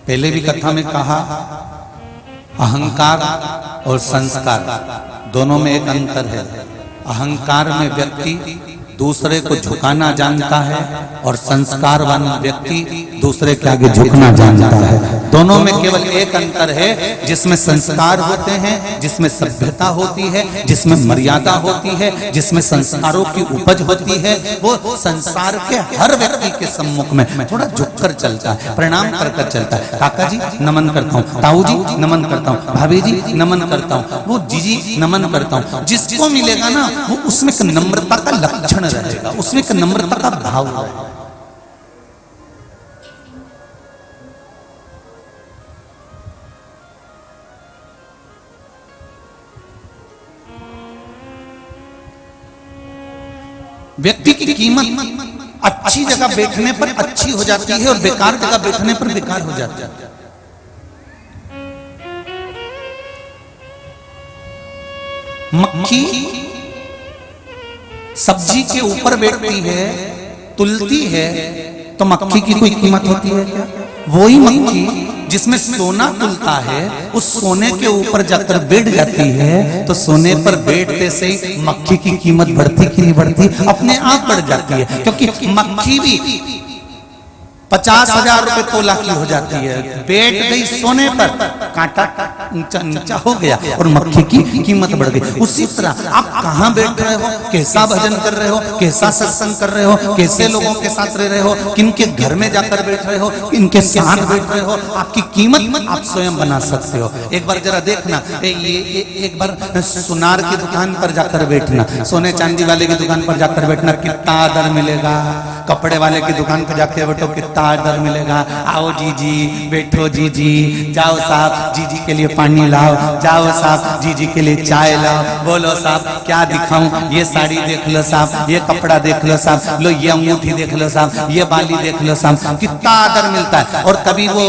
पहले भी कथा में कहा, अहंकार और संस्कार दोनों में एक अंतर है। अहंकार में व्यक्ति दूसरे को झुकाना जानता है और संस्कारवान व्यक्ति दूसरे के आगे झुकना जानता है। दोनों में केवल एक अंतर है, जिसमें संस्कार होते हैं, जिसमें सभ्यता होती है, जिसमें मर्यादा होती है, जिसमें संस्कारों की उपज होती है, वो संसार के हर व्यक्ति के सम्मुख में थोड़ा झुककर चलता है, प्रणाम कर कर चलता है। काका जी नमन करता हूँ, ताऊ जी नमन करता हूँ, भाभी जी नमन करता हूँ, वो जीजी नमन करता हूँ। जिसको मिलेगा ना वो उसमें एक नम्रता का लक्षण रहेगा, उसमें एक नम्रता का भाव रहेगा। व्यक्ति की कीमत अच्छी जगह बैठने पर अच्छी हो जाती है और बेकार जगह बैठने पर बेकार हो जाती है। मक्खी सब्जी के ऊपर बैठती है, तुलती है, तो मक्खी की कोई कीमत होती है क्या? वही मक्खी जिसमें सोना तुलता है, उस सोने के ऊपर जाकर बैठ जाती है, तो सोने पर बैठते से ही मक्खी की कीमत बढ़ती कि नहीं बढ़ती? अपने आप बढ़ जाती है, क्योंकि मक्खी भी 50,000 रुपए तोला की हो जाती है, बैठ गई सोने पर, कांटा ऊंचा नीचा हो गया और मक्खी की कीमत बढ़ गई। उसी तरह आप कहाँ बैठ रहे हो, कैसा भजन कर रहे हो, कैसा सत्संग कर रहे हो, कैसे लोगों के साथ रह रहे हो, किनके घर में जाकर बैठ रहे हो, किनके साथ बैठ रहे हो, आपकी कीमत आप स्वयं बना सकते हो। एक बार जरा देखना, एक बार सुनार की दुकान पर जाकर बैठना, सोने चांदी वाले की दुकान पर जाकर बैठना, कितना आदर मिलेगा। कपड़े वाले की दुकान पर जाकर बैठो, कितना आदर मिलेगा। आओ जीजी, बैठो जीजी, जाओ साहब जीजी के लिए पानी लाओ, जाओ साहब जीजी के लिए चाय लाओ, बोलो साहब क्या दिखाऊं, ये साड़ी देख लो साहब, ये कपड़ा देख लो साहब, लो ये अंगूठी देख लो साहब, ये बाली देख लो साहब, कितना आदर मिलता है। और कभी वो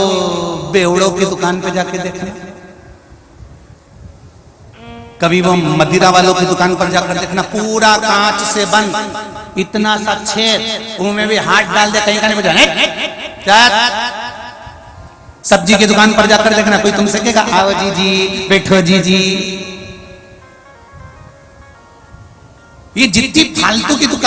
बेवड़ों की दुकान पे जाके देखना, कभी वो मदिरा वालों की दुकान पर जाकर देखना, पूरा कांच से बंद, इतना सा छेद, उनमें भी हाथ डाल दे कहीं का नहीं बजा। सब्जी की दुकान पर जाकर देखना, कोई तुमसे कहेगा आओ जीजी, बैठो जीजी। ये जितनी फालतू की दुकान